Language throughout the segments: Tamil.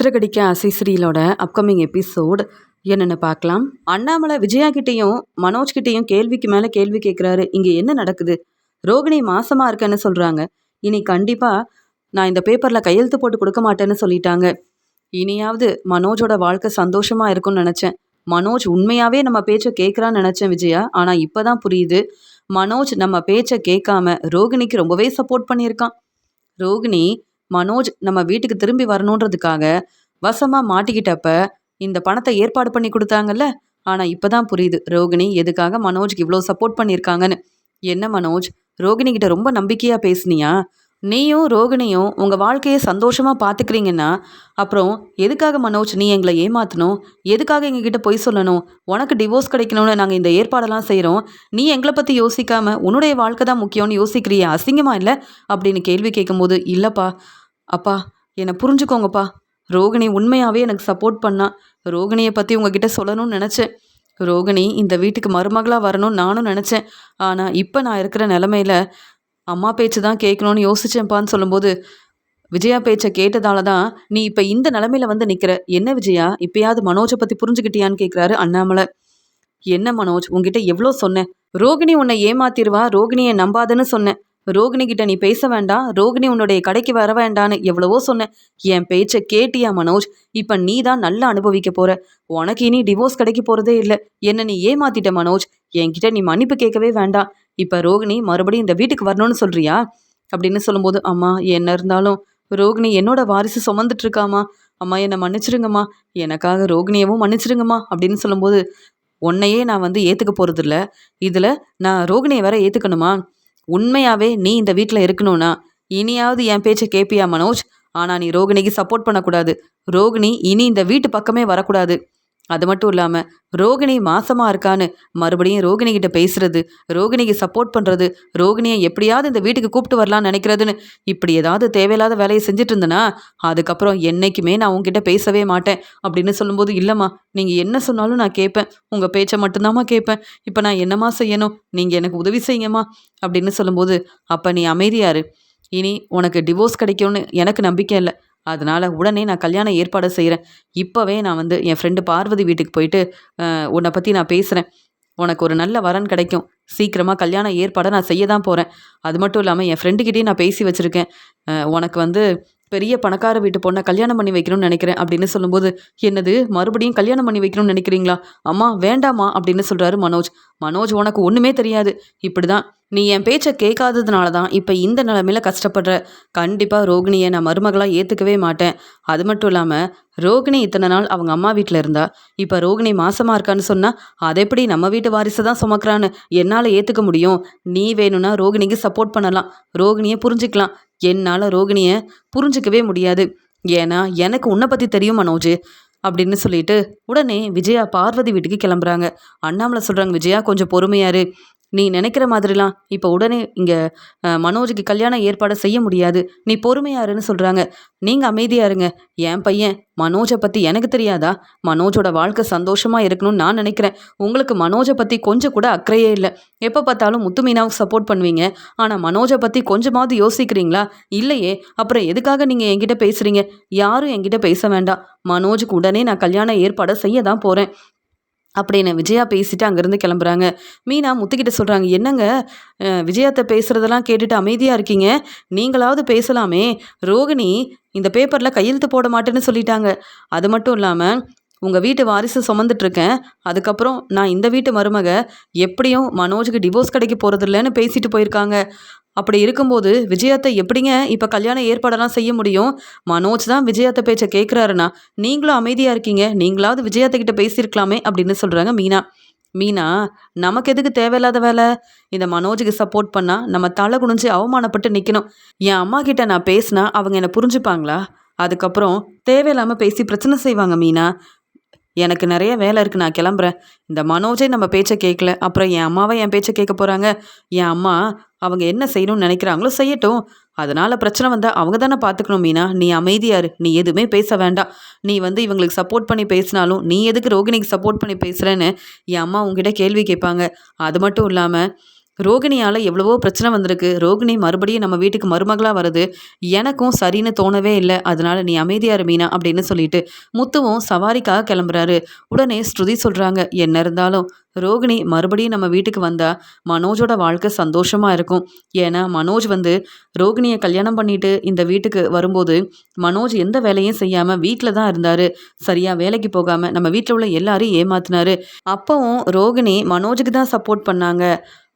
சிறகடிக்க ஆசை சீரியலோட அப்கமிங் எபிசோட் என்னென்னு பார்க்கலாம். அண்ணாமலை விஜயா கிட்டேயும் மனோஜ் கிட்டேயும் கேள்விக்கு மேலே கேள்வி கேட்குறாரு. இங்கே என்ன நடக்குது? ரோகிணி மாசமாக இருக்கேன்னு சொல்கிறாங்க. இனி கண்டிப்பாக நான் இந்த பேப்பரில் கையெழுத்து போட்டு கொடுக்க மாட்டேன்னு சொல்லிட்டாங்க. இனியாவது மனோஜோட வாழ்க்கை சந்தோஷமாக இருக்கும்னு நினச்சேன். மனோஜ் உண்மையாகவே நம்ம பேச்சை கேட்குறான்னு நினச்சேன் விஜயா. ஆனால் இப்போ தான் புரியுது, மனோஜ் நம்ம பேச்சை கேட்காம ரோகிணிக்கு ரொம்பவே சப்போர்ட் பண்ணியிருக்கான். ரோகிணி மனோஜ் நம்ம வீட்டுக்கு திரும்பி வரணுன்றதுக்காக வசமா மாட்டிக்கிட்டப்ப இந்த பணத்தை ஏற்பாடு பண்ணி கொடுத்தாங்கல்ல. ஆனால் இப்போ தான் புரியுது ரோகிணி எதுக்காக மனோஜ்க்கு இவ்வளோ சப்போர்ட் பண்ணியிருக்காங்கன்னு. என்ன மனோஜ், ரோகிணி கிட்ட ரொம்ப நம்பிக்கையாக பேசுனியா? நீயும் ரோகிணியும் உங்கள் வாழ்க்கையை சந்தோஷமாக பார்த்துக்கிறீங்கன்னா அப்புறம் எதுக்காக மனோஜ் நீ எங்களை ஏமாற்றணும்? எதுக்காக எங்ககிட்ட பொய் சொல்லணும்? உனக்கு டிவோர்ஸ் கிடைக்கணும்னு நாங்கள் இந்த ஏற்பாடெல்லாம் செய்கிறோம். நீ எங்களை பற்றி யோசிக்காமல் உன்னுடைய வாழ்க்கை தான் முக்கியம்னு யோசிக்கிறியா? அசிங்கமாக இல்லை அப்படின்னு கேள்வி கேட்கும்போது, இல்லைப்பா அப்பா என்னை புரிஞ்சுக்கோங்கப்பா, ரோகிணி உண்மையாகவே எனக்கு சப்போர்ட் பண்ணா. ரோகிணியை பற்றி உங்ககிட்ட சொல்லணும்னு நினச்சேன். ரோகிணி இந்த வீட்டுக்கு மருமகளாக வரணும்னு நானும் நினச்சேன். ஆனால் இப்போ நான் இருக்கிற நிலமையில அம்மா பேச்சு தான் கேட்கணும்னு யோசிச்சேன்ப்பான்னு சொல்லும்போது, விஜயா பேச்சை கேட்டதால தான் நீ இப்போ இந்த நிலமையில வந்து நிற்கிற. என்ன விஜயா, இப்பயாவது மனோஜை பற்றி புரிஞ்சுக்கிட்டியான்னு கேட்குறாரு அண்ணாமலை. என்ன மனோஜ், உங்ககிட்ட எவ்வளோ சொன்னேன்? ரோகிணி உன்னை ஏமாத்திருவா, ரோகிணியை நம்பாதன்னு சொன்னேன். ரோகிணி கிட்ட நீ பேச வேண்டாம், ரோகிணி உன்னுடைய கடைக்கு வர வேண்டான்னு எவ்வளவோ சொன்னேன். என் பேச்சை கேட்டியா மனோஜ்? இப்போ நீ தான் நல்லா அனுபவிக்க போற. உனக்கு இனி டிவோர்ஸ் கிடைக்க போகிறதே இல்லை. என்ன நீ ஏமாத்திட்ட மனோஜ். என்கிட்ட நீ மன்னிப்பு கேட்கவே வேண்டாம். இப்போ ரோகிணி மறுபடியும் இந்த வீட்டுக்கு வரணும்னு சொல்றியா அப்படின்னு சொல்லும்போது, அம்மா என்ன இருந்தாலும் ரோகிணி என்னோட வாரிசு சுமந்துட்டு இருக்காமா. அம்மா என்னை மன்னிச்சிருங்கம்மா, எனக்காக ரோகிணியவும் மன்னிச்சிருங்கம்மா அப்படின்னு சொல்லும்போது, உன்னையே நான் வந்து ஏற்றுக்க போகிறதில்ல, இதில் நான் ரோகிணியை வேற ஏற்றுக்கணுமா? உண்மையாகவே நீ இந்த வீட்டில் இருக்கணும்னா இனியாவது என் பேச்சை கேட்பியா மனோஜ்? ஆனால் நீ ரோகிணிக்கு சப்போர்ட் பண்ணக்கூடாது. ரோகிணி இனி இந்த வீட்டு பக்கமே வரக்கூடாது. அது மட்டும் இல்லாமல் ரோகிணி மாசமாக இருக்கான்னு மறுபடியும் ரோகிணி கிட்ட பேசுறது, ரோகிணிக்கு சப்போர்ட் பண்ணுறது, ரோகிணியை எப்படியாவது இந்த வீட்டுக்கு கூப்பிட்டு வரலான்னு நினைக்கிறதுன்னு இப்படி ஏதாவது தேவையில்லாத வேலையை செஞ்சுட்டு இருந்தேன்னா அதுக்கப்புறம் என்றைக்குமே நான் உங்ககிட்ட பேசவே மாட்டேன் அப்படின்னு சொல்லும்போது, இல்லைம்மா நீங்கள் என்ன சொன்னாலும் நான் கேட்பேன், உங்கள் பேச்சை மட்டும்தாம்மா கேட்பேன். இப்போ நான் என்னம்மா செய்யணும்? நீங்கள் எனக்கு உதவி செய்யுங்கம்மா அப்படின்னு சொல்லும்போது, அப்போ நீ அமைதியாரு. இனி உனக்கு டிவோர்ஸ் கிடைக்கும்னு எனக்கு நம்பிக்கை இல்லை. அதனால் உடனே நான் கல்யாண ஏற்பாடு செய்கிறேன். இப்போவே நான் வந்து என் ஃப்ரெண்டு பார்வதி வீட்டுக்கு போயிட்டு உன்னை பற்றி நான் பேசுகிறேன். உனக்கு ஒரு நல்ல வரன் கிடைக்கும். சீக்கிரமாக கல்யாண ஏற்பாடை நான் செய்ய தான் போகிறேன். அது மட்டும் இல்லாமல் என் ஃப்ரெண்டுக்கிட்டேயும் நான் பேசி வச்சுருக்கேன். உனக்கு வந்து பெரிய பணக்கார வீட்டு பொண்ணை கல்யாணம் பண்ணி வைக்கணும்னு நினைக்கிறேன் அப்படின்னு சொல்லும்போது, என்னது மறுபடியும் கல்யாணம் பண்ணி வைக்கணும்னு நினைக்கிறீங்களா? அம்மா வேண்டாமா அப்படின்னு சொல்கிறாரு மனோஜ். மனோஜ் உனக்கு ஒன்றுமே தெரியாது. இப்படி தான் நீ என் பேச்சை கேட்காததுனால தான் இப்போ இந்த நிலமையில கஷ்டப்படுற. கண்டிப்பாக ரோகிணியை நான் மருமகளாக ஏற்றுக்கவே மாட்டேன். அது மட்டும் இல்லாமல் ரோகிணி இத்தனை நாள் அவங்க அம்மா வீட்டில் இருந்தா, இப்போ ரோகிணி மாசமாக இருக்கான்னு சொன்னால் அதை எப்படி நம்ம வீட்டு வாரிசு தான் சுமக்கிறான்னு என்னால் ஏற்றுக்க முடியும்? நீ வேணும்னா ரோகிணிக்கு சப்போர்ட் பண்ணலாம், ரோகிணியை புரிஞ்சிக்கலாம். என்னால் ரோகிணியை புரிஞ்சிக்கவே முடியாது. ஏன்னா எனக்கு உன்னை பற்றி தெரியும் மனோஜ் அப்படின்னு சொல்லிட்டு உடனே விஜயா பார்வதி வீட்டுக்கு கிளம்புறாங்க. அண்ணாமலை சொல்கிறாங்க, விஜயா கொஞ்சம் பொறுமையாரு, நீ நினைக்கிற மாதிரிலாம் இப்போ உடனே இங்கே மனோஜுக்கு கல்யாணம் ஏற்பாடு செய்ய முடியாது, நீ பொறுமையாருன்னு சொல்கிறாங்க. நீங்கள் அமைதியாக இருங்க. என் பையன் மனோஜை பற்றி எனக்கு தெரியாதா? மனோஜோட வாழ்க்கை சந்தோஷமாக இருக்கணும்னு நான் நினைக்கிறேன். உங்களுக்கு மனோஜை பற்றி கொஞ்சம் கூட அக்கறையே இல்லை. எப்போ பார்த்தாலும் முத்து மீனாவுக்கு சப்போர்ட் பண்ணுவீங்க. ஆனால் மனோஜை பற்றி கொஞ்சமாவது யோசிக்கிறீங்களா? இல்லையே. அப்புறம் எதுக்காக நீங்கள் என்கிட்ட பேசுகிறீங்க? யாரும் என்கிட்ட பேச வேண்டாம். மனோஜுக்கு உடனே நான் கல்யாண ஏற்பாடை செய்ய தான் போகிறேன் அப்படின்னு விஜயா பேசிட்டு அங்கேருந்து கிளம்புறாங்க. மீனா முத்துக்கிட்ட சொல்கிறாங்க, என்னங்க விஜயாத்தை பேசுகிறதெல்லாம் கேட்டுட்டு அமைதியாக இருக்கீங்க? நீங்களாவது பேசலாமே. ரோகிணி இந்த பேப்பரில் கையெழுத்து போட மாட்டேன்னு சொல்லிட்டாங்க. அது மட்டும் இல்லாமல் உங்கள் வீட்டு வாரிசு சுமந்துட்டுருக்கேன். அதுக்கப்புறம் நான் இந்த வீட்டு மருமக, எப்படியும் மனோஜுக்கு டிவோர்ஸ் கிடைக்க போகிறதில்லன்னு பேசிட்டு போயிருக்காங்க. அப்படி இருக்கும்போது விஜயாத்தை எப்படிங்க இப்போ கல்யாண ஏற்பாடெல்லாம் செய்ய முடியும்? மனோஜ் தான் விஜயாத்தை பேச்சை கேட்குறாருண்ணா, நீங்களும் அமைதியாக இருக்கீங்க. நீங்களாவது விஜயாத்தை கிட்ட பேசியிருக்கலாமே அப்படின்னு சொல்கிறாங்க மீனா. மீனா, நமக்கு எதுக்கு தேவையில்லாத வேலை? இந்த மனோஜுக்கு சப்போர்ட் பண்ணால் நம்ம தலை குனிஞ்சு அவமானப்பட்டு நிற்கணும். என் அம்மா கிட்ட நான் பேசினா அவங்க என்னை புரிஞ்சுப்பாங்களா? அதுக்கப்புறம் தேவையில்லாமல் பேசி பிரச்சனை செய்வாங்க மீனா. எனக்கு நிறைய வேலை இருக்குது, நான் கிளம்புறேன். இந்த மனோஜே நம்ம பேச்சை கேட்கல, அப்புறம் என் அம்மாவை என் பேச்சை கேட்க போகிறாங்க. என் அம்மா அவங்க என்ன செய்யணும்னு நினைக்கிறாங்களோ செய்யட்டும். அதனால் பிரச்சனை வந்தால் அவங்க தானே பார்த்துக்கணும். மீனா நீ அமைதியாரு, நீ எதுவுமே பேச வேண்டாம். நீ வந்து இவங்களுக்கு சப்போர்ட் பண்ணி பேசினாலும் நீ எதுக்கு ரோகிணிக்கு சப்போர்ட் பண்ணி பேசுகிறேன்னு என் அம்மா உங்ககிட்ட கேள்வி கேட்பாங்க. அது மட்டும் இல்லாமல் ரோகிணியால எவ்வளவோ பிரச்சனை வந்திருக்கு. ரோகிணி மறுபடியும் நம்ம வீட்டுக்கு மருமகளா வருது. எனக்கும் சரின்னு தோணவே இல்ல. அதனால நீ அமைதியா இரு மீனா அப்படின்னு சொல்லிட்டு, முத்துவும் சவாரிக்காக கிளம்புறாரு. உடனே ஸ்ருதி சொல்றாங்க, என்ன இருந்தாலும் ரோகிணி மறுபடியும் நம்ம வீட்டுக்கு வந்தா, மனோஜோட வாழ்க்கை சந்தோஷமா இருக்கும். ஏன்னா மனோஜ் வந்து ரோகிணிய கல்யாணம் பண்ணிட்டு இந்த வீட்டுக்கு வரும்போது, மனோஜ் எந்த வேலையும் செய்யாம வீட்ல தான் இருந்தாரு. சரியா வேலைக்கு போகாம நம்ம வீட்ல உள்ள எல்லாரையும் ஏமாத்துனாரு. அப்பவும் ரோகிணி மனோஜுக்கு தான் சப்போர்ட் பண்ணாங்க.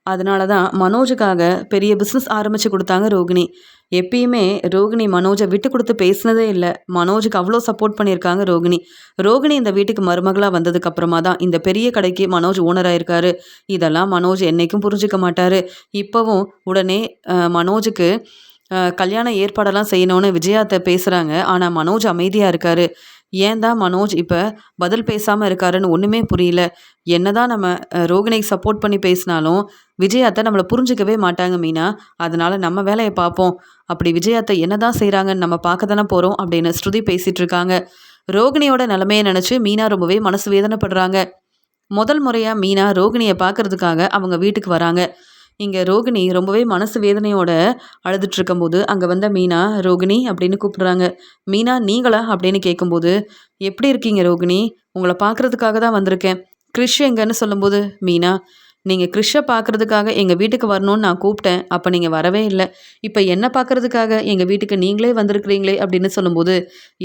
அதனால தான் மனோஜுக்காக பெரிய பிஸ்னஸ் ஆரம்பிச்சு குடுத்தாங்க ரோகிணி. எப்பயுமே ரோகிணி மனோஜ விட்டு குடுத்து பேசினதே இல்ல. மனோஜுக்கு அவ்ளோ சப்போர்ட் பண்ணியிருக்காங்க ரோகிணி. ரோகிணி இந்த வீட்டுக்கு மருமகளா வந்ததுக்கு அப்புறமா தான் இந்த பெரிய கடைக்கு மனோஜ் ஓனர் ஆயிருக்காரு. இதெல்லாம் மனோஜ் என்னைக்கும் புரிஞ்சுக்க மாட்டாரு. இப்பவும் உடனே மனோஜுக்கு கல்யாண ஏற்பாடெல்லாம் செய்யணும்னு விஜயா அத்தை பேசுறாங்க. ஆனா மனோஜ் அமைதியா இருக்காரு. ஏன் தான் மனோஜ் இப்ப பதில் பேசாம இருக்காருன்னு ஒண்ணுமே புரியல. என்னதான் நம்ம ரோகிணிக்கு சப்போர்ட் பண்ணி பேசினாலும், விஜய் அத்தை நம்மள புரிஞ்சுக்கவே மாட்டாங்க மீனா. அதனால நம்ம வேலைய பார்ப்போம். அப்படி விஜய் அத்தை என்னதான் செய்றாங்கன்னு நம்ம பார்க்க தானே போறோம் அப்படின்னு ஸ்ருதி பேசிட்டு இருக்காங்க. ரோகிணியோட நிலைமைய நினைச்சு மீனா ரொம்பவே மனசு வேதனைப்படுறாங்க. முதல் முறையா மீனா ரோகிணிய பார்க்கறதுக்காக அவங்க வீட்டுக்கு வராங்க. இங்க ரோகிணி ரொம்பவே மனசு வேதனையோட அழுதுட்டு இருக்கும்போது, அங்க வந்த மீனா, "ரோகிணி" அப்படின்னு கூப்பிடுறாங்க. "மீனா நீங்களா?" அப்படின்னு கேட்கும்போது, "எப்படி இருக்கீங்க ரோகிணி? உங்கள பார்க்கறதுக்காக தான் வந்திருக்கேன். கிரிஷ் எங்கன்னு?" சொல்லும்போது, "மீனா, நீங்க கிரிஷ்ஷ பார்க்கறதுக்காக எங்க வீட்டுக்கு வரணும்னு நான் கூப்பிட்டேன். அப்ப நீங்க வரவே இல்ல. இப்ப என்ன பார்க்கறதுக்காக எங்க வீட்டுக்கு நீங்களே வந்திருக்கிறீங்களே!" அப்படின்னு சொல்லும்போது,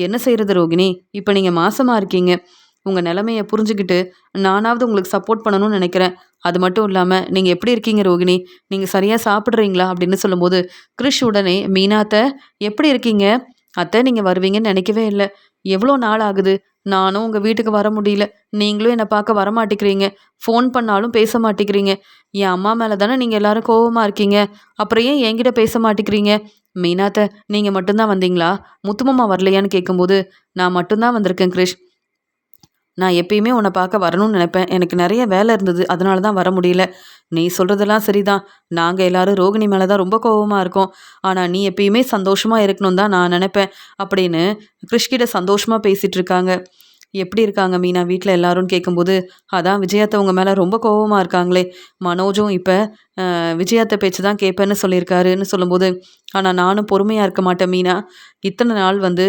"என்ன செய்றது ரோகிணி? இப்ப நீங்க மாசமா இருக்கீங்க. உங்க நிலைமைய புரிஞ்சுகிட்டு, நானாவது உங்களுக்கு சப்போர்ட் பண்ணணும்னு நெனைக்கிறேன். அது மட்டும் இல்லாம, நீங்க எப்படி இருக்கீங்க ரோகிணி? நீங்க சரியா சாப்பிடுறீங்களா?" அப்படின்னு சொல்லும்போது, கிரிஷ் உடனே, "மீனா அத்த, எப்படி இருக்கீங்க? அத்த நீங்க வருவீங்கன்னு நெனைக்கவே இல்ல. எவ்வளோ நாள் ஆகுது. நானும் உங்க வீட்டுக்கு வர முடியல. நீங்களும் என்ன பார்க்க வரமாட்டேங்கிறீங்க. ஃபோன் பண்ணாலும் பேச மாட்டேங்கிறீங்க. என் அம்மா மேல தானே நீங்க எல்லாரும் கோவமா இருக்கீங்க. அப்புறம் ஏன் என்கிட்ட பேச மாட்டேங்கிறீங்க? மீனா அத்த, நீங்க மட்டும் தான் வந்தீங்களா? முத்துமாமா வரலையான்னு?" கேட்கும்போது, "நான் மட்டும் தான் வந்திருக்கேன் கிரிஷ். நான் எப்பயுமே உன்னை பார்க்க வரணும்னு நினைப்பேன். எனக்கு நெறைய வேலை இருந்தது. அதனால தான் வர முடியல. நீ சொல்றதெல்லாம் சரிதான். நாங்க எல்லாரும் ரோகிணி மேல தான் ரொம்ப கோவமா இருக்கோம். ஆனா நீ எப்பயுமே சந்தோஷமா இருக்கணும்னு தான் நான் நெனைப்பேன்." அப்படின்னு கிருஷ்கிட்ட சந்தோஷமா பேசிட்டு இருக்காங்க. "எப்படி இருக்காங்க மீனா வீட்ல எல்லாரும்னு?" கேட்கும்போது, "அதான் விஜயாத்த உங்க மேல ரொம்ப கோவமா இருக்காங்களே. மனோஜும் இப்ப விஜயாத்த பேச்சு தான் கேட்பேன்னு சொல்லியிருக்காருன்னு." சொல்லும்போது, "ஆனா நானும் பொறுமையா இருக்க மாட்டேன் மீனா. இத்தன நாள் வந்து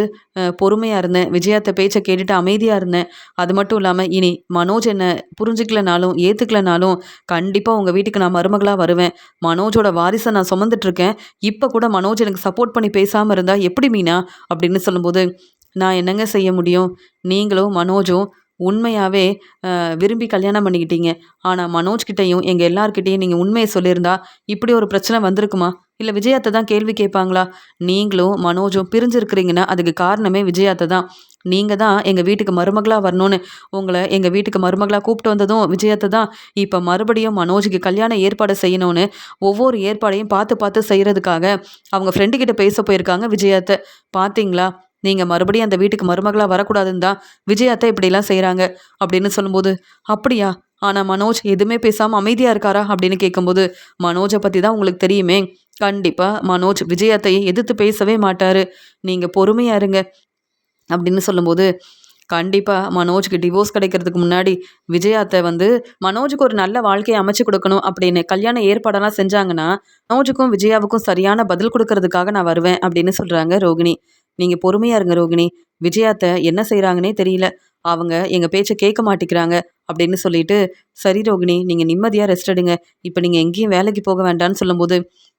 பொறுமையா இருந்தேன். விஜயாத்த பேச்ச கேட்டுட்டு அமைதியா இருந்தேன். அது மட்டும் இல்லாம இனி மனோஜ் என்ன புரிஞ்சுக்கலனாலும், ஏத்துக்கலனாலும் கண்டிப்பா உங்க வீட்டுக்கு நான் மருமகளா வருவேன். மனோஜோட வாரிச நான் சுமந்துட்டு இருக்கேன். இப்ப கூட மனோஜ் எனக்கு சப்போர்ட் பண்ணி பேசாம இருந்தா எப்படி மீனா?" அப்படின்னு சொல்லும்போது, "நான் என்னங்க செய்ய முடியும்? நீங்களும் மனோஜும் உண்மையாவே விரும்பி கல்யாணம் பண்ணிக்கிட்டீங்க. ஆனா மனோஜ் கிட்டயும், எங்க எல்லார்கிட்டயும் நீங்க உண்மைய சொல்லியிருந்தா, இப்படி ஒரு பிரச்சனை வந்திருக்குமா? இல்ல விஜயாத்த தான் கேள்வி கேட்பாங்களா? நீங்களும் மனோஜும் பிரிஞ்சிருக்கிறீங்கன்னா, அதுக்கு காரணமே விஜயாத்த தான். நீங்க தான் எங்க வீட்டுக்கு மருமகளா வரணும்னு உங்கள எங்க வீட்டுக்கு மருமகளா கூப்பிட்டு வந்ததும் விஜயாத்த தான். இப்ப மறுபடியும் மனோஜுக்கு கல்யாண ஏற்பாடு செய்யணும்னு ஒவ்வொரு ஏற்பாடையும் பார்த்து பார்த்து செய்றதுக்காக அவங்க ஃப்ரெண்டு கிட்ட பேச போயிருக்காங்க விஜயாத்த. பார்த்தீங்களா? நீங்க மறுபடியும் அந்த வீட்டுக்கு மருமகளா வரக்கூடாதுன்னு தான் விஜயாத்த இப்படிலாம் செய்றாங்க." அப்படின்னு சொல்லும்போது, "அப்படியா? ஆனா மனோஜ் எதுவுமே பேசாம அமைதியா இருக்காரா?" அப்படின்னு கேட்கும்போது, "மனோஜ பத்தி தான் உங்களுக்கு தெரியுமே. கண்டிப்பா மனோஜ் விஜய் அத்தைய எதிர்த்து பேசவே மாட்டாரு. நீங்க பொறுமையா இருங்க." அப்படின்னு சொல்லும்போது, கண்டிப்பா மனோஜ்க்கு டிவோர்ஸ் கிடைக்கிறதுக்கு முன்னாடி விஜய் அத்தை வந்து மனோஜுக்கு ஒரு நல்ல வாழ்க்கைய அமைச்சு குடுக்கணும் அப்படின்னு கல்யாண ஏற்பாடெல்லாம் செஞ்சாங்கன்னா, மனோஜுக்கும் விஜயாவுக்கும் சரியான பதில் குடுக்கறதுக்காக நான் வருவேன் அப்படின்னு சொல்றாங்க ரோகிணி. "நீங்க பொறுமையா இருங்க ரோகிணி. விஜய் அத்தை என்ன செய்றாங்கன்னே தெரியல. அவங்க எங்க பேச்ச கேட்க மாட்டேங்கிறாங்க." அப்படின்னு சொல்லிட்டு, "சரி ரோகிணி, நீங்க நிம்மதியா ரெஸ்ட் எடுங்க. இப்ப நீங்க எங்கேயும் வேலைக்கு போக வேண்டாம்ன்னு." சொல்லும்போது,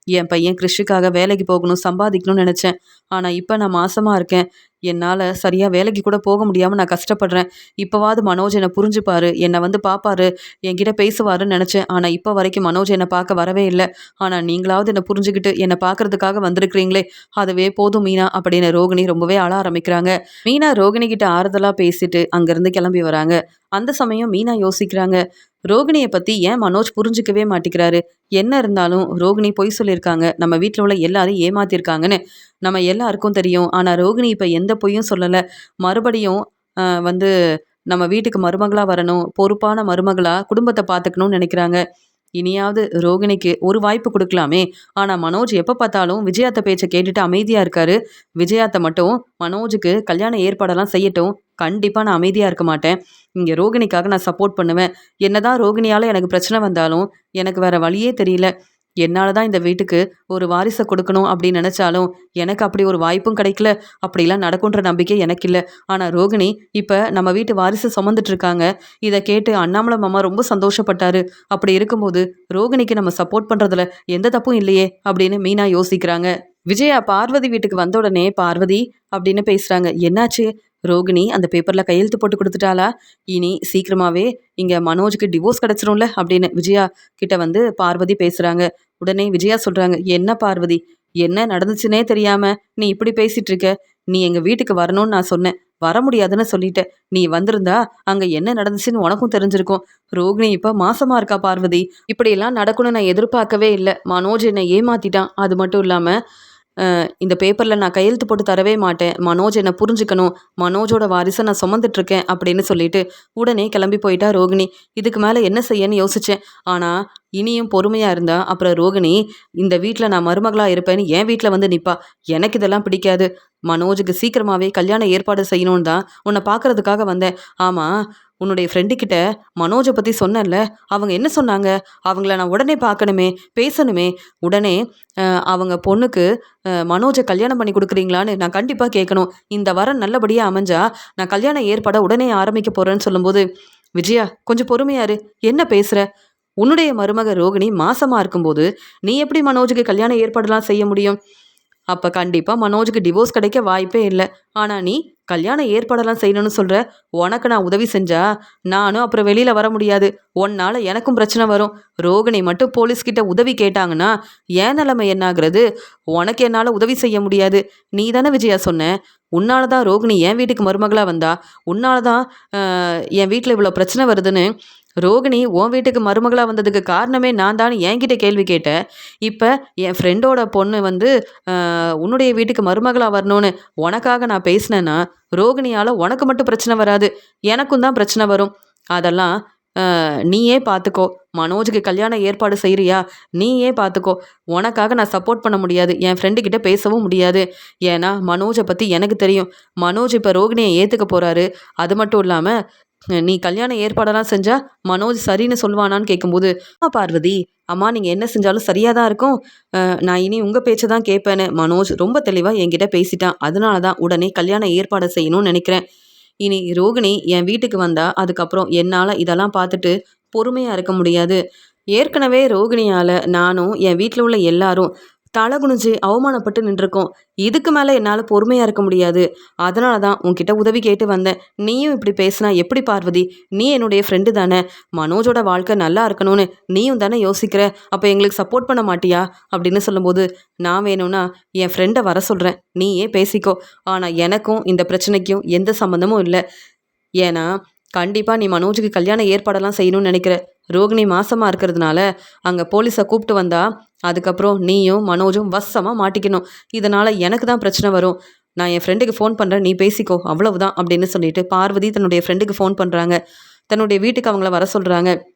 "என் பையன் கிறிஷுக்காக வேலைக்கு போகணும், சம்பாதிக்கணும்னு நெனச்சேன். ஆனா இப்ப நான் மாசமா இருக்கேன். என்னால சரியா வேலைக்கு கூட போக முடியாம நான் கஷ்டப்படுறேன். இப்பவாவது மனோஜ் என்ன புரிஞ்சுப்பாரு, என்ன வந்து பாப்பாரு, என்கிட்ட பேசுவாருன்னு நெனச்சேன். ஆனா இப்ப வரைக்கும் மனோஜ் என்ன பார்க்க வரவே இல்ல. ஆனா நீங்களாவது என்ன புரிஞ்சுகிட்டு என்ன பார்க்கறதுக்காக வந்திருக்கிறீங்களே, அதுவே போதும் மீனா." அப்படின்னு ரோகிணி ரொம்பவே அழ ஆரம்பிக்கிறாங்க. மீனா ரோகிணி கிட்ட ஆறுதலா பேசிட்டு அங்கருந்து கிளம்பி வராங்க. அந்த சமயம் மீனா யோசிக்கிறாங்க, ரோகிணிய பத்தி ஏன் மனோஜ் புரிஞ்சுக்கவே மாட்டிக்கிறாரு? என்ன இருந்தாலும் ரோகிணி பொய் சொல்லியிருக்காங்க. நம்ம வீட்ல உள்ள எல்லாரையும் ஏமாத்தியிருக்காங்கன்னு நம்ம எல்லாருக்கும் தெரியும். ஆனா ரோகிணி இப்ப எந்த பொய்யும் சொல்லல. மறுபடியும் வந்து நம்ம வீட்டுக்கு மருமகளா வரணும். பொறுப்பான மருமகளா குடும்பத்த பார்த்துக்கணும்னு நெனைக்கிறாங்க. இனியாவது ரோகிணிக்கு ஒரு வாய்ப்பு குடுக்கலாமே! ஆனா மனோஜ் எப்ப பார்த்தாலும் விஜயாத்த பேச்ச கேட்டுட்டு அமைதியா இருக்காரு. விஜயாத்த மட்டும் மனோஜுக்கு கல்யாண ஏற்பாடெல்லாம் செய்யட்டும். கண்டிப்பா நான் அமைதியா இருக்க மாட்டேன். இங்க ரோகிணிக்காக நான் சப்போர்ட் பண்ணுவேன். என்னதான் ரோகிணியால எனக்கு பிரச்சனை வந்தாலும், எனக்கு வேற வழியே தெரியல. என்னால தான் இந்த வீட்டுக்கு ஒரு வாரிச கொடுக்கணும் அப்படின்னு நெனச்சாலும், எனக்கு அப்படி ஒரு வாய்ப்பும் கிடைக்கல. அப்படிலாம் நடக்குன்ற நம்பிக்கை எனக்கு இல்ல. ஆனா ரோகிணி இப்ப நம்ம வீட்டு வாரிசு சுமந்துட்டு இருக்காங்க. இத கேட்டு அண்ணாமலை மாமா ரொம்ப சந்தோஷப்பட்டாரு. அப்படி இருக்கும்போது, ரோகிணிக்கு நம்ம சப்போர்ட் பண்றதுல எந்த தப்பும் இல்லையே அப்படின்னு மீனா யோசிக்கிறாங்க. விஜயா பார்வதி வீட்டுக்கு வந்த உடனே, "பார்வதி" அப்படின்னு பேசுறாங்க. "என்னாச்சு? ரோகிணி அந்த பேப்பர்ல கையெழுத்து போட்டு குடுத்துட்டாளா? இனி சீக்கிரமாவே இங்க மனோஜுக்கு டிவோர்ஸ் கிடைச்சிரும்ல?" அப்படின்னு விஜயா கிட்ட வந்து பார்வதி பேசுறாங்க. உடனே விஜயா சொல்றாங்க, "என்ன பார்வதி? என்ன நடந்துச்சுன்னே தெரியாம நீ இப்படி பேசிட்டு இருக்க? நீ எங்க வீட்டுக்கு வரணும்னு நான் சொன்னேன். வர முடியாதுன்னு சொல்லிட்ட. நீ வந்திருந்தா அங்க என்ன நடந்துச்சுன்னு உனக்கும் தெரிஞ்சிருக்கும். ரோகிணி இப்ப மாசமா இருக்கா பார்வதி. இப்படியெல்லாம் நடக்கும்னு நான் எதிர்பார்க்கவே இல்ல. மனோஜ் என்னை ஏமாத்திட்டான். அது மட்டும் இல்லாம இந்த பேப்பர்ல நான் கையெழுத்து போட்டு தரவே மாட்டேன். மனோஜ் என்ன புரிஞ்சுக்கணும். மனோஜோட வாரிச நான் சுமந்துட்டு இருக்கேன் அப்படின்னு சொல்லிட்டு உடனே கிளம்பி போயிட்டா ரோகிணி. இதுக்கு மேல என்ன செய்யன்னு யோசிச்சேன். ஆனா இனியும் பொறுமையா இருந்தா அப்புறம் ரோகிணி இந்த வீட்ல நான் மருமகளா இருப்பேன்னு என் வீட்ல வந்து நிப்பா. எனக்கு இதெல்லாம் பிடிக்காது. மனோஜுக்கு சீக்கிரமாவே கல்யாணம் ஏற்பாடு செய்யணும்னு தான் உன்னை பார்க்கறதுக்காக வந்தேன். ஆமா, உன்னுடைய ஃப்ரெண்டு கிட்ட மனோஜை பத்தி சொன்னேன்ல. அவங்க என்ன சொன்னாங்க? அவங்கள நான் உடனே பார்க்கணுமே, பேசணுமே. உடனே அவங்க பொண்ணுக்கு மனோஜை கல்யாணம் பண்ணி குடுக்குறீங்களான்னு நான் கண்டிப்பா கேட்கணும். இந்த வாரம் நல்லபடியா அமைஞ்சா, நான் கல்யாண ஏற்பாட உடனே ஆரம்பிக்க போறேன்னு சொல்லும்போது, "விஜயா கொஞ்சம் பொறுமையா இரு. என்ன பேசுற? உன்னுடைய மருமக ரோகிணி மாசமா இருக்கும்போது, நீ எப்படி மனோஜுக்கு கல்யாண ஏற்பாடுலாம் செய்ய முடியும்? அப்ப கண்டிப்பா மனோஜுக்கு டிவோர்ஸ் கிடைக்க வாய்ப்பே இல்ல. ஆனா நீ கல்யாண ஏற்பாடெல்லாம் செய்யணும்னு சொல்ற. உனக்கு நான் உதவி செஞ்சா, நானும் அப்புறம் வெளியில வர முடியாது. உன்னால எனக்கும் பிரச்சனை வரும். ரோகிணி மட்டும் போலீஸ் கிட்ட உதவி கேட்டாங்கன்னா, என் நிலைமை என்னாகிறது? உனக்கு என்னால உதவி செய்ய முடியாது. நீ தானே விஜயா சொன்ன. உன்னால தான் ரோகிணி என் வீட்டுக்கு மருமகளா வந்தா. உன்னால தான் என் வீட்ல இவ்வளோ பிரச்சனை வருதுன்னு. ரோகிணி உன் வீட்டுக்கு மருமகளா வந்ததுக்கு காரணமே நான் தான்னு என்கிட்ட கேள்வி கேட்ட. இப்ப என் ஃப்ரெண்டோட பொண்ணு வந்து உன்னுடைய வீட்டுக்கு மருமகளா வரணும்னு உனக்காக நான் பேசினேன்னா, ரோகிணியால உனக்கு மட்டும் பிரச்சனை வராது. எனக்கும் தான் பிரச்சனை வரும். அதெல்லாம் நீயே பார்த்துக்கோ. மனோஜுக்கு கல்யாணம் ஏற்பாடு செய்றியா? நீயே பார்த்துக்கோ. உனக்காக நான் சப்போர்ட் பண்ண முடியாது. என் ஃப்ரெண்டு கிட்ட பேசவும் முடியாது. ஏன்னா, மனோஜ பத்தி எனக்கு தெரியும். மனோஜ் இப்ப ரோகிணிய ஏத்துக்க போறாரு. அது மட்டும் இல்லாம, நீ கல்யாண ஏற்பாடெல்லாம் செஞ்சா, மனோஜ் சரின்னு சொல்லுவானான்னு கேட்கும்போது, "ஆமா பார்வதி. அம்மா நீங்க என்ன செஞ்சாலும் சரியா தான் இருக்கும். நான் இனி உங்க பேச்ச தான் கேட்பேன்னு" மனோஜ் ரொம்ப தெளிவா என்கிட்ட பேசிட்டான். அதனால தான் உடனே கல்யாண ஏற்பாடு செய்யணும்னு நெனைக்கிறேன். இனி ரோகிணி என் வீட்டுக்கு வந்தா, அதுக்கப்புறம் என்னால இதெல்லாம் பார்த்துட்டு பொறுமையா இருக்க முடியாது. ஏற்கனவே ரோகிணியால நானும், என் வீட்ல உள்ள எல்லாரும் தலை குனிஞ்சு அவமானப்பட்டு நின்றுருக்கோம். இதுக்கு மேல என்னால பொறுமையா இருக்க முடியாது. அதனால தான் உன்கிட்ட உதவி கேட்டு வந்தேன். நீயும் இப்படி பேசினா எப்படி பார்வதி? நீ என்னுடைய ஃப்ரெண்டு தானே. மனோஜோட வாழ்க்கை நல்லா இருக்கணும்னு நீயும் தானே யோசிக்கிற. அப்ப எங்களுக்கு சப்போர்ட் பண்ண மாட்டியா? அப்படின்னு சொல்லும்போது, நான் வேணும்னா என் ஃப்ரெண்ட வர சொல்றேன். நீயே பேசிக்கோ. ஆனா எனக்கும் இந்த பிரச்சனைக்கும் எந்த சம்மந்தமும் இல்ல. ஏன்னா, கண்டிப்பா நீ மனோஜுக்கு கல்யாண ஏற்பாடெல்லாம் செய்யணும்னு நெனைக்கிற. ரோகிணி மாசமா இருக்கிறதுனால, அங்க போலீஸ கூப்ட்டு வந்தா, அதுக்கப்புறம் நீயும், மனோஜும் வசமா மாட்டிக்கணும். இதனால எனக்கு தான் பிரச்சனை வரும். நான் என் ஃப்ரெண்டுக்கு ஃபோன் பண்றேன். நீ பேசிக்கோ. அவ்வளவுதான் அப்படின்னு சொல்லிட்டு பார்வதி தன்னுடைய ஃப்ரெண்டுக்கு ஃபோன் பண்றாங்க. தன்னுடைய வீட்டுக்கு அவங்கள வர சொல்றாங்க.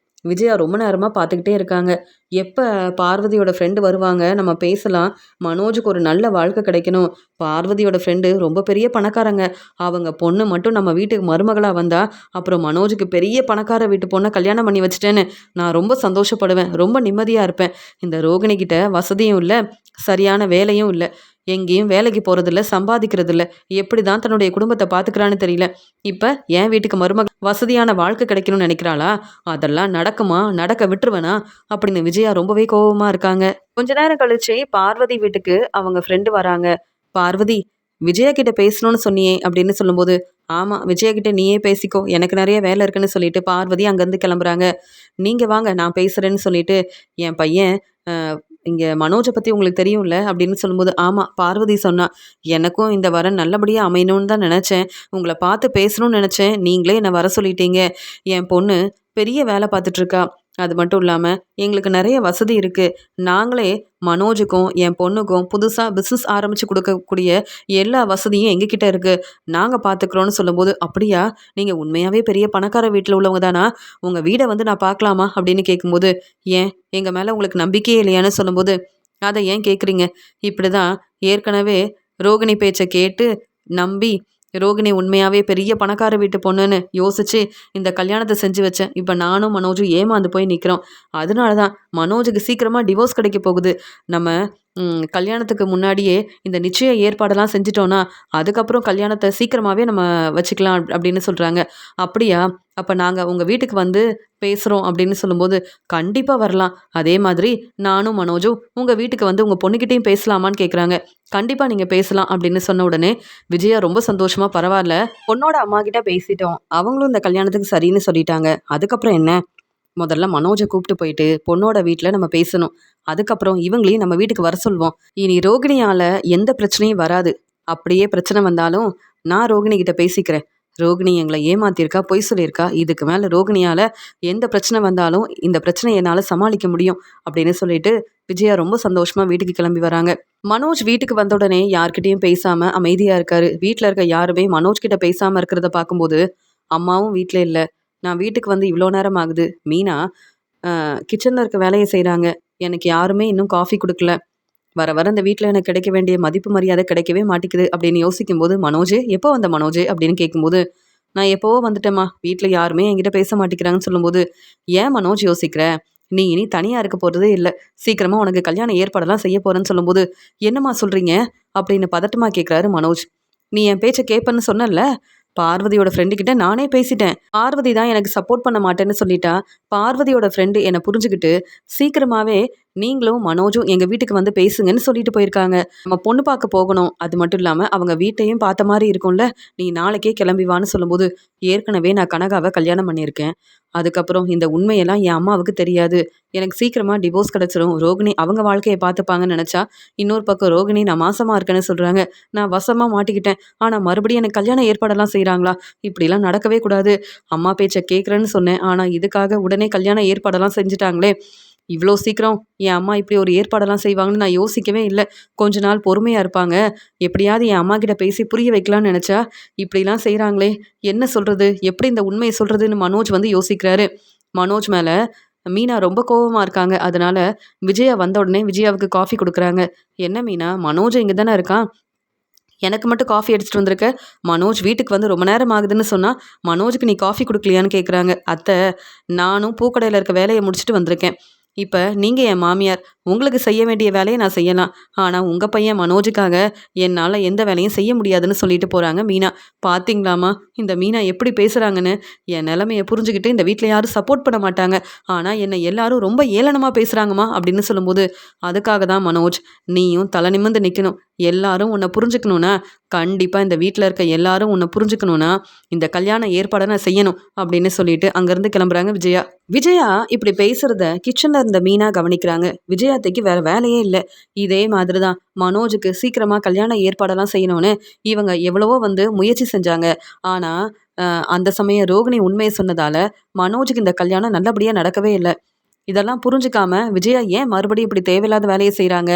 விஜயா ரொம்ப நேரமா பார்த்துக்கிட்டே இருக்காங்க. எப்ப பார்வதியோட ஃப்ரெண்டு வருவாங்க, நம்ம பேசலாம். மனோஜுக்கு ஒரு நல்ல வாழ்க்கை கிடைக்கணும். பார்வதியோட ஃப்ரெண்டு ரொம்ப பெரிய பணக்காரங்க. அவங்க பொண்ணு மட்டும் நம்ம வீட்டுக்கு மருமகளா வந்தா, அப்புறம் மனோஜுக்கு பெரிய பணக்கார வீட்டு பொண்ண கல்யாணம் பண்ணி வச்சுட்டேன்னு நான் ரொம்ப சந்தோஷப்படுவேன். ரொம்ப நிம்மதியா இருப்பேன். இந்த ரோகிணி கிட்ட வசதியும் இல்ல, சரியான வேலையும் இல்ல. எங்கேயும் வேலைக்கு போறதில்ல, சம்பாதிக்கிறதில்ல. எப்படி தான் தன்னுடைய குடும்பத்த பார்த்துக்கிறான்னு தெரியல. இப்ப என் வீட்டுக்கு மருமக வசதியான வாழ்க்கை கிடைக்கணும்னு நினைக்கிறாளா? அதெல்லாம் நடக்குமா? நடக்க விட்டுருவேனா? அப்படின்னு விஜயா ரொம்பவே கோவமா இருக்காங்க. கொஞ்ச நேரம் கழிச்சு பார்வதி வீட்டுக்கு அவங்க ஃப்ரெண்டு வராங்க. "பார்வதி, விஜயா கிட்ட பேசணும்னு சொன்னியே" அப்படின்னு சொல்லும்போது, "ஆமா, விஜயா கிட்ட நீயே பேசிக்கோ. எனக்கு நெறைய வேலை இருக்குன்னு" சொல்லிட்டு பார்வதி அங்கருந்து கிளம்புறாங்க. "நீங்க வாங்க, நான் பேசுறேன்னு" சொல்லிட்டு, "என் பையன் அ இங்க மனோஜ பத்தி உங்களுக்கு தெரியும்ல?" அப்படின்னு சொல்லும்போது, "ஆமா, பார்வதி சொன்னா. எனக்கும் இந்த வரன் நல்லபடியா அமையணும்னு தான் நெனச்சேன். உங்கள பார்த்து பேசணும்னு நெனச்சேன். நீங்களே என்ன வர சொல்லிட்டீங்க. என் பொண்ணு பெரிய வேலை பார்த்துட்ருக்கா. அது மட்டும் இல்லாம, எங்களுக்கு நெறைய வசதி இருக்கு. நாங்களே மனோஜுக்கும், என் பொண்ணுக்கும் புதுசா பிசினஸ் ஆரம்பிச்சு குடுக்கக்கூடிய எல்லா வசதியும் எங்ககிட்ட இருக்கு. நாங்க பார்த்துக்குறோம்னு" சொல்லும்போது, "அப்படியா? நீங்க உண்மையாவே பெரிய பணக்கார வீட்ல உள்ளவங்க தானா? உங்க வீட வந்து நான் பார்க்கலாமா?" அப்படின்னு கேட்கும்போது, "ஏன் எங்க மேல உங்களுக்கு நம்பிக்கையே இல்லையான்னு?" சொல்லும்போது, "அத ஏன் கேட்குறீங்க? இப்படிதான் ஏற்கனவே ரோகிணி பேச்ச கேட்டு, நம்பி ரோகிணி உண்மையாவே பெரிய பணக்கார வீட்டு பொண்ணுன்னு யோசிச்சு இந்த கல்யாணத்தை செஞ்சு வச்சேன். இப்போ நானும் மனோஜும் ஏமாந்து போய் நிற்கிறோம். அதனால தான் மனோஜுக்கு சீக்கிரமாக டிவோர்ஸ் கிடைக்க போகுது. நம்ம கல்யாணத்துக்கு முன்னாடியே இந்த நிச்சய ஏற்பாடெல்லாம் செஞ்சுட்டோன்னா அதுக்கப்புறம் கல்யாணத்தை சீக்கிரமாகவே நம்ம வச்சுக்கலாம் அப்படின்னு சொல்கிறாங்க. அப்படியா? அப்போ நாங்கள் உங்கள் வீட்டுக்கு வந்து பேசுகிறோம் அப்படின்னு சொல்லும்போது கண்டிப்பாக வரலாம். அதே மாதிரி நானும் மனோஜும் உங்கள் வீட்டுக்கு வந்து உங்கள் பொண்ணுக்கிட்டையும் பேசலாமான்னு கேட்குறாங்க. கண்டிப்பாக நீங்கள் பேசலாம் அப்படின்னு சொன்ன உடனே விஜயா ரொம்ப சந்தோஷமா பரவாயில்ல, பொண்ணோட அம்மா கிட்ட பேசிட்டோம், அவங்களும் இந்த கல்யாணத்துக்கு சரின்னு சொல்லிட்டாங்க. அதுக்கப்புறம் என்ன, முதல்ல மனோஜை கூப்பிட்டு போயிட்டு பொண்ணோட வீட்டில் நம்ம பேசணும். அதுக்கப்புறம் இவங்களையும் நம்ம வீட்டுக்கு வர சொல்வோம். இனி ரோகிணியால் எந்த பிரச்சனையும் வராது. அப்படியே பிரச்சனை வந்தாலும் நான் ரோகிணி கிட்ட பேசிக்கிறேன். ரோகிணி எங்களை ஏமாத்திருக்கா, பொய் சொல்லியிருக்கா. இதுக்கு மேலே ரோகிணியால் எந்த பிரச்சனை வந்தாலும் இந்த பிரச்சனையை என்னால் சமாளிக்க முடியும் அப்படின்னு சொல்லிட்டு விஜயா ரொம்ப சந்தோஷமா வீட்டுக்கு கிளம்பி வராங்க. மனோஜ் வீட்டுக்கு வந்த உடனே யார்கிட்டயும் பேசாம அமைதியா இருக்காரு. வீட்டில் இருக்க யாருமே மனோஜ் கிட்ட பேசாம இருக்கிறத பார்க்கும்போது அம்மாவும் வீட்டில் இல்லை. நான் வீட்டுக்கு வந்து இவ்வளோ நேரம் ஆகுது. மீனா கிச்சனில் இருக்க வேலையை செய்கிறாங்க. எனக்கு யாருமே இன்னும் காஃபி கொடுக்கல. வர வர இந்த வீட்டில் எனக்கு கிடைக்க வேண்டிய மதிப்பு மரியாதை கிடைக்கவே மாட்டேங்குது அப்படின்னு யோசிக்கும்போது மனோஜே எப்போ வந்த மனோஜே அப்படின்னு கேட்கும்போது நான் எப்போவோ வந்துட்டேம்மா, வீட்டில் யாருமே என்கிட்ட பேச மாட்டேங்கிறாங்கன்னு சொல்லும்போது ஏன் மனோஜ் யோசிக்கிற, நீ இனி தனியாக இருக்க போகிறதே இல்லை, சீக்கிரமாக உனக்கு கல்யாணம் ஏற்பாடெல்லாம் செய்ய போகிறேன்னு சொல்லும்போது என்னம்மா சொல்கிறீங்க அப்படின்னு பதட்டமாக கேட்குறாரு மனோஜ். நீ என் பேச்சை கேட்பேன்னு சொன்னல, பார்வதியோட ஃப்ரெண்டு கிட்ட நானே பேசிட்டேன். பார்வதி தான் எனக்கு சப்போர்ட் பண்ண மாட்டேன்னு சொல்லிட்டா. பார்வதியோட ஃப்ரெண்டு என்னை புரிஞ்சுக்கிட்டு சீக்கிரமாவே நீங்களும் மனோஜும் எங்கள் வீட்டுக்கு வந்து பேசுங்கன்னு சொல்லிட்டு போயிருக்காங்க. நம்ம பொண்ணு பார்க்க போகணும். அது மட்டும் இல்லாமல் அவங்க வீட்டையும் பார்த்த மாதிரி இருக்கும்ல, நீ நாளைக்கே கிளம்பி வான்னு சொல்லும்போது ஏற்கனவே நான் கனகாவை கல்யாணம் பண்ணியிருக்கேன். அதுக்கப்புறம் இந்த உண்மையெல்லாம் என் அம்மாவுக்கு தெரியாது. எனக்கு சீக்கிரமாக டிவோர்ஸ் கிடச்சிரும். ரோகிணி அவங்க வாழ்க்கையை பார்த்துப்பாங்கன்னு நினச்சா இன்னொரு பக்கம் ரோகிணி நான் மாசமாக இருக்கேன்னு சொல்கிறாங்க. நான் வசமாக மாட்டிக்கிட்டேன். ஆனால் மறுபடியும் எனக்கு கல்யாணம் ஏற்பாடெல்லாம் செய்கிறாங்களா? இப்படிலாம் நடக்கவே கூடாது. அம்மா பேச்சை கேட்குறேன்னு சொன்னேன். ஆனால் இதுக்காக உடனே கல்யாணம் ஏற்பாடெல்லாம் செஞ்சுட்டாங்களே. இவ்வளோ சீக்கிரம் என் அம்மா இப்படி ஒரு ஏற்பாடெல்லாம் செய்வாங்கன்னு நான் யோசிக்கவே இல்லை. கொஞ்ச நாள் பொறுமையாக இருப்பாங்க. எப்படியாவது என் அம்மா கிட்ட பேசி புரிய வைக்கலாம்னு நினச்சா இப்படிலாம் செய்கிறாங்களே. என்ன சொல்கிறது, எப்படி இந்த உண்மையை சொல்கிறதுன்னு மனோஜ் வந்து யோசிக்கிறாரு. மனோஜ் மேலே மீனா ரொம்ப கோவமாக இருக்காங்க. அதனால விஜயா வந்த உடனே விஜயாவுக்கு காஃபி கொடுக்குறாங்க. என்ன மீனா, மனோஜ் இங்கே தானே இருக்கான், எனக்கு மட்டும் காஃபி எடுத்துகிட்டு வந்திருக்க. மனோஜ் வீட்டுக்கு வந்து ரொம்ப நேரம் ஆகுதுன்னு சொன்னால் மனோஜுக்கு நீ காஃபி கொடுக்கலையான்னு கேட்குறாங்க. அத்தை, நானும் பூக்கடையில் இருக்க வேலையை முடிச்சுட்டு வந்திருக்கேன். இப்போ நீங்கள் என் மாமியார், உங்களுக்கு செய்ய வேண்டிய வேலையை நான் செய்யலாம். ஆனால் உங்கள் பையன் மனோஜுக்காக என்னால் எந்த வேலையும் செய்ய முடியாதுன்னு சொல்லிட்டு போகிறாங்க மீனா. பார்த்தீங்களாம்மா இந்த மீனா எப்படி பேசுகிறாங்கன்னு. என் நிலைமையை புரிஞ்சுக்கிட்டு இந்த வீட்டில் யாரும் சப்போர்ட் பண்ண மாட்டாங்க. ஆனால் என்னை எல்லாரும் ரொம்ப ஏளனமாக பேசுகிறாங்கம்மா அப்படின்னு சொல்லும்போது அதுக்காக தான் மனோஜ், நீயும் தலை நிமிர்ந்து நிற்கணும். எல்லாரும் உன்னை புரிஞ்சுக்கணுன்னா, கண்டிப்பாக இந்த வீட்டில் இருக்க எல்லாரும் உன்னை புரிஞ்சுக்கணுன்னா இந்த கல்யாண ஏற்பாடை நான் செய்யணும் அப்படின்னு சொல்லிட்டு அங்கேருந்து கிளம்புறாங்க விஜயா. விஜயா இப்படி பேசுகிறத கிச்சனில் இருந்த மீனா கவனிக்கிறாங்க. விஜயாத்தைக்கு வேற வேலையே இல்லை. இதே மாதிரி தான் மனோஜுக்கு சீக்கிரமாக கல்யாண ஏற்பாடெல்லாம் செய்யணும்னு இவங்க எவ்வளவோ வந்து முயற்சி செஞ்சாங்க. ஆனால் அந்த சமயம் ரோகிணி உண்மையை சொன்னதால மனோஜுக்கு இந்த கல்யாணம் நல்லபடியாக நடக்கவே இல்லை. இதெல்லாம் புரிஞ்சுக்காம விஜயா ஏன் மறுபடியும் இப்படி தேவையில்லாத வேலையை செய்கிறாங்க.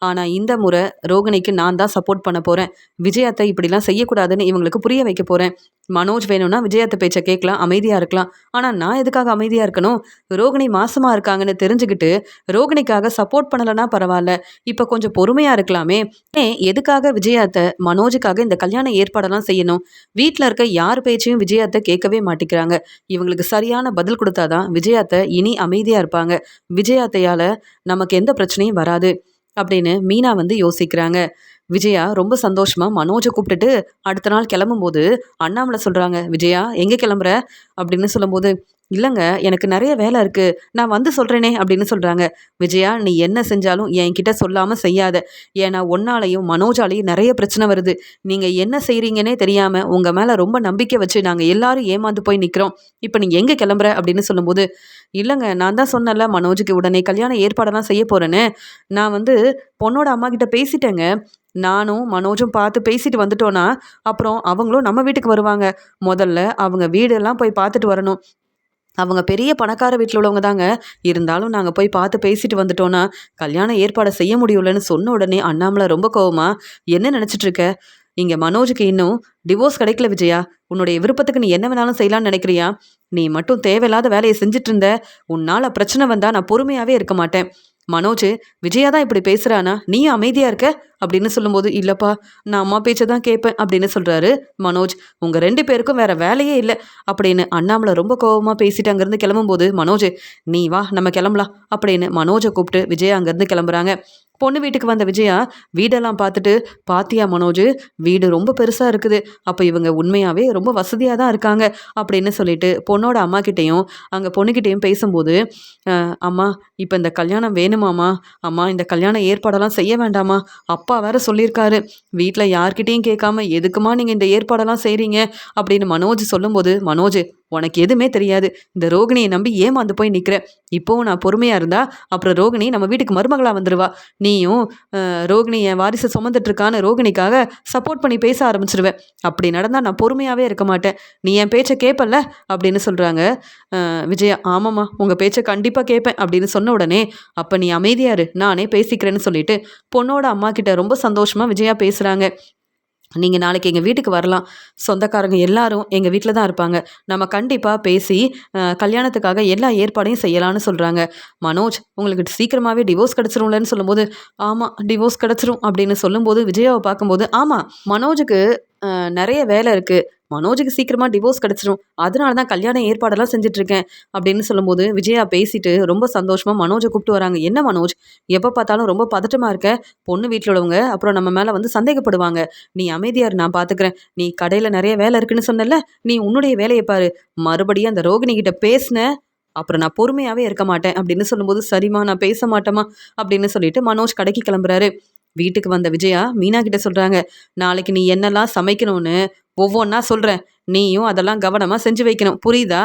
ஆனால் இந்த முறை ரோகிணிக்கு நான் தான் சப்போர்ட் பண்ண போகிறேன். விஜயாத்தை இப்படிலாம் செய்யக்கூடாதுன்னு இவங்களுக்கு புரிய வைக்க போகிறேன். மனோஜ் வேணும்னா விஜயாத்தை பேச்சை கேட்கலாம், அமைதியாக இருக்கலாம். ஆனால் நான் எதுக்காக அமைதியாக இருக்கணும்? ரோகிணி மாசமாக இருக்காங்கன்னு தெரிஞ்சுக்கிட்டு ரோகிணிக்காக சப்போர்ட் பண்ணலைன்னா பரவாயில்ல, இப்போ கொஞ்சம் பொறுமையாக இருக்கலாமே. எதுக்காக விஜயாத்தை மனோஜுக்காக இந்த கல்யாண ஏற்பாடெல்லாம் செய்யணும்? வீட்டில் இருக்க யார் பேச்சையும் விஜயாத்தை கேட்கவே மாட்டேங்கிறாங்க. இவங்களுக்கு சரியான பதில் கொடுத்தாதான் விஜயாத்தை இனி அமைதியாக இருப்பாங்க. விஜயாத்தையால் நமக்கு எந்த பிரச்சனையும் வராது அப்படின்னு மீனா வந்து யோசிக்கிறாங்க. விஜயா ரொம்ப சந்தோஷமா மனோஜை கூப்பிட்டுட்டு அடுத்த நாள் கிளம்பும்போது அண்ணாமலை சொல்றாங்க, விஜயா எங்கே கிளம்புற அப்படின்னு சொல்லும்போது இல்லைங்க, எனக்கு நிறைய வேலை இருக்கு, நான் வந்து சொல்றேனே அப்படின்னு சொல்றாங்க. விஜயா, நீ என்ன செஞ்சாலும் என்கிட்ட சொல்லாம செய்யாத. ஏன்னா ஒன்னாலையும் மனோஜாலையும் நிறைய பிரச்சனை வருது. நீங்க என்ன செய்றீங்கன்னே தெரியாம உங்க மேல ரொம்ப நம்பிக்கை வச்சு நாங்க எல்லாரும் ஏமாந்து போய் நிக்கிறோம். இப்போ நீங்க எங்க கிளம்புற அப்படின்னு சொல்லும்போது இல்லைங்க, நான் தான் சொன்னல மனோஜுக்கு உடனே கல்யாண ஏற்பாடெல்லாம் செய்ய போறேன்னு. நான் வந்து பொண்ணோட அம்மா கிட்ட பேசிட்டேங்க. நானும் மனோஜும் பார்த்து பேசிட்டு வந்துட்டோன்னா அப்புறம் அவங்களும் நம்ம வீட்டுக்கு வருவாங்க. முதல்ல அவங்க வீடெல்லாம் போய் பார்த்துட்டு வரணும். அவங்க பெரிய பணக்கார வீட்டில் உள்ளவங்க தாங்க. இருந்தாலும் நாங்கள் போய் பார்த்து பேசிட்டு வந்துட்டோன்னா கல்யாண ஏற்பாடை செய்ய முடியலன்னு சொன்ன உடனே அண்ணாமலை ரொம்ப கோவமா, என்ன நினச்சிட்டு இருக்க? இங்கே மனோஜுக்கு இன்னும் டிவோர்ஸ் கிடைக்கல விஜயா. உன்னுடைய விருப்பத்துக்கு நீ என்ன வேணாலும் செய்யலான்னு நினைக்கிறியா? நீ மட்டும் தேவையில்லாத வேலையை செஞ்சுட்டு இருந்த. உன்னால் பிரச்சனை வந்தால் நான் பொறுமையாகவே இருக்க மாட்டேன். மனோஜ், விஜயா தான் இப்படி பேசுகிறானா, நீ அமைதியாக இருக்க அப்படின்னு சொல்லும்போது, இல்லப்பா நான் அம்மா பேச்ச தான் கேட்பேன் அப்படின்னு சொல்றாரு மனோஜ். உங்க 2 பேருக்கும் வேற வேலையே இல்ல அப்படின்னு அண்ணாமலை ரொம்ப கோவமா பேசிட்டு அங்கிருந்து கிளம்பும்போது, மனோஜ் நீ வா நம்ம கிளம்பலாம் அப்படின்னு மனோஜ கூப்பிட்டு விஜயா அங்கிருந்து கிளம்புறாங்க. பொண்ணு வீட்டுக்கு வந்த விஜயா வீடெல்லாம் பார்த்துட்டு, பாத்தியா மனோஜ் வீடு ரொம்ப பெருசா இருக்குது. அப்ப இவங்க உண்மையாவே ரொம்ப வசதியா தான் இருக்காங்க அப்படின்னு சொல்லிட்டு பொண்ணோட அம்மா கிட்டயும் அங்க பொண்ணுகிட்டயும் பேசும்போது, அம்மா இப்ப இந்த கல்யாணம் வேணுமாம்மா? அம்மா இந்த கல்யாண ஏற்பாடெல்லாம் செய்ய வேண்டாமா? அப்பா வேற சொல்லியிருக்காரு. வீட்ல யார்கிட்டயும் கேட்காம எதுக்கும்மா நீங்க இந்த ஏற்பாடெல்லாம் செய்றீங்க? அப்படின்னு மனோஜ் சொல்லும்போது, மனோஜ் உனக்கு எதுவுமே தெரியாது. இந்த ரோகிணிய நம்பி ஏமாந்து போய் நிக்கிற. இப்பவும் நான் பொறுமையா இருந்தா, அப்புறம் ரோகிணி நம்ம வீட்டுக்கு மருமகளா வந்துருவா. நீயும் ரோகிணி என் வாரிசு சுமந்துட்டு இருக்கான்னு ரோகிணிக்காக சப்போர்ட் பண்ணி பேச ஆரம்பிச்சிருவ. அப்படி நடந்தா நான் பொறுமையாவே இருக்க மாட்டேன். நீ என் பேச்ச கேட்பல்ல? அப்படின்னு சொல்றாங்க. விஜயா, ஆமாம்மா உங்க பேச்ச கண்டிப்பா கேட்பேன் அப்படின்னு சொன்ன உடனே, அப்ப நீ அமைதியா இரு. நானே பேசிக்கிறேன்னு சொல்லிட்டு, பொண்ணோட அம்மா கிட்ட ரொம்ப சந்தோஷமா விஜயா பேசுறாங்க. நீங்க நாளைக்கு எங்க வீட்டுக்கு வரலாம். சொந்தக்காரங்க எல்லாரும் எங்க வீட்ல தான் இருப்பாங்க. நம்ம கண்டிப்பா பேசி கல்யாணத்துக்காக எல்லா ஏற்பாடையும் செய்யலான்னு சொல்றாங்க. மனோஜ் உங்களுக்கு சீக்கிரமாவே டிவோர்ஸ் கிடைச்சிரும்லன்னு சொல்லும்போது, ஆமா டிவோர்ஸ் கிடைச்சிரும் அப்படின்னு சொல்லும்போது விஜயாவ பார்க்கும்போது, ஆமா மனோஜுக்கு நெறைய வேலை இருக்கு. மனோஜுக்கு சீக்கிரமா டிவோர்ஸ் கிடைச்சிரும். அதனால தான் கல்யாண ஏற்பாடெல்லாம் செஞ்சுட்டு இருக்கேன் அப்படின்னு சொல்லும்போது, விஜயா பேசிட்டு ரொம்ப சந்தோஷமா மனோஜ கூப்பிட்டு வராங்க. என்ன மனோஜ் எப்ப பார்த்தாலும் ரொம்ப பதட்டமா இருக்க? பொண்ணு வீட்ல உள்ளவங்க அப்புறம் நம்ம மேல வந்து சந்தேகப்படுவாங்க. நீ அமைதியா இரு நான் பார்த்துக்கிறேன். நீ கடையில நெறைய வேலை இருக்குன்னு சொன்னல்ல, நீ உன்னுடைய வேலைய பாரு. மறுபடியும் அந்த ரோகிணி கிட்ட பேசின அப்புறம் நான் பொறுமையாவே இருக்க மாட்டேன் அப்படின்னு சொல்லும்போது, சரிம்மா நான் பேச மாட்டேம்மா அப்படின்னு சொல்லிட்டு மனோஜ் கடைக்கு கிளம்புறாரு. வீட்டுக்கு வந்த விஜயா மீனா கிட்ட சொல்றாங்க, நாளைக்கு நீ என்னெல்லாம் சமைக்கணும்னு ஒவ்வொன்னா சொல்றேன். நீயும் அதெல்லாம் கவனமா செஞ்சு வைக்கணும். புரியுதா?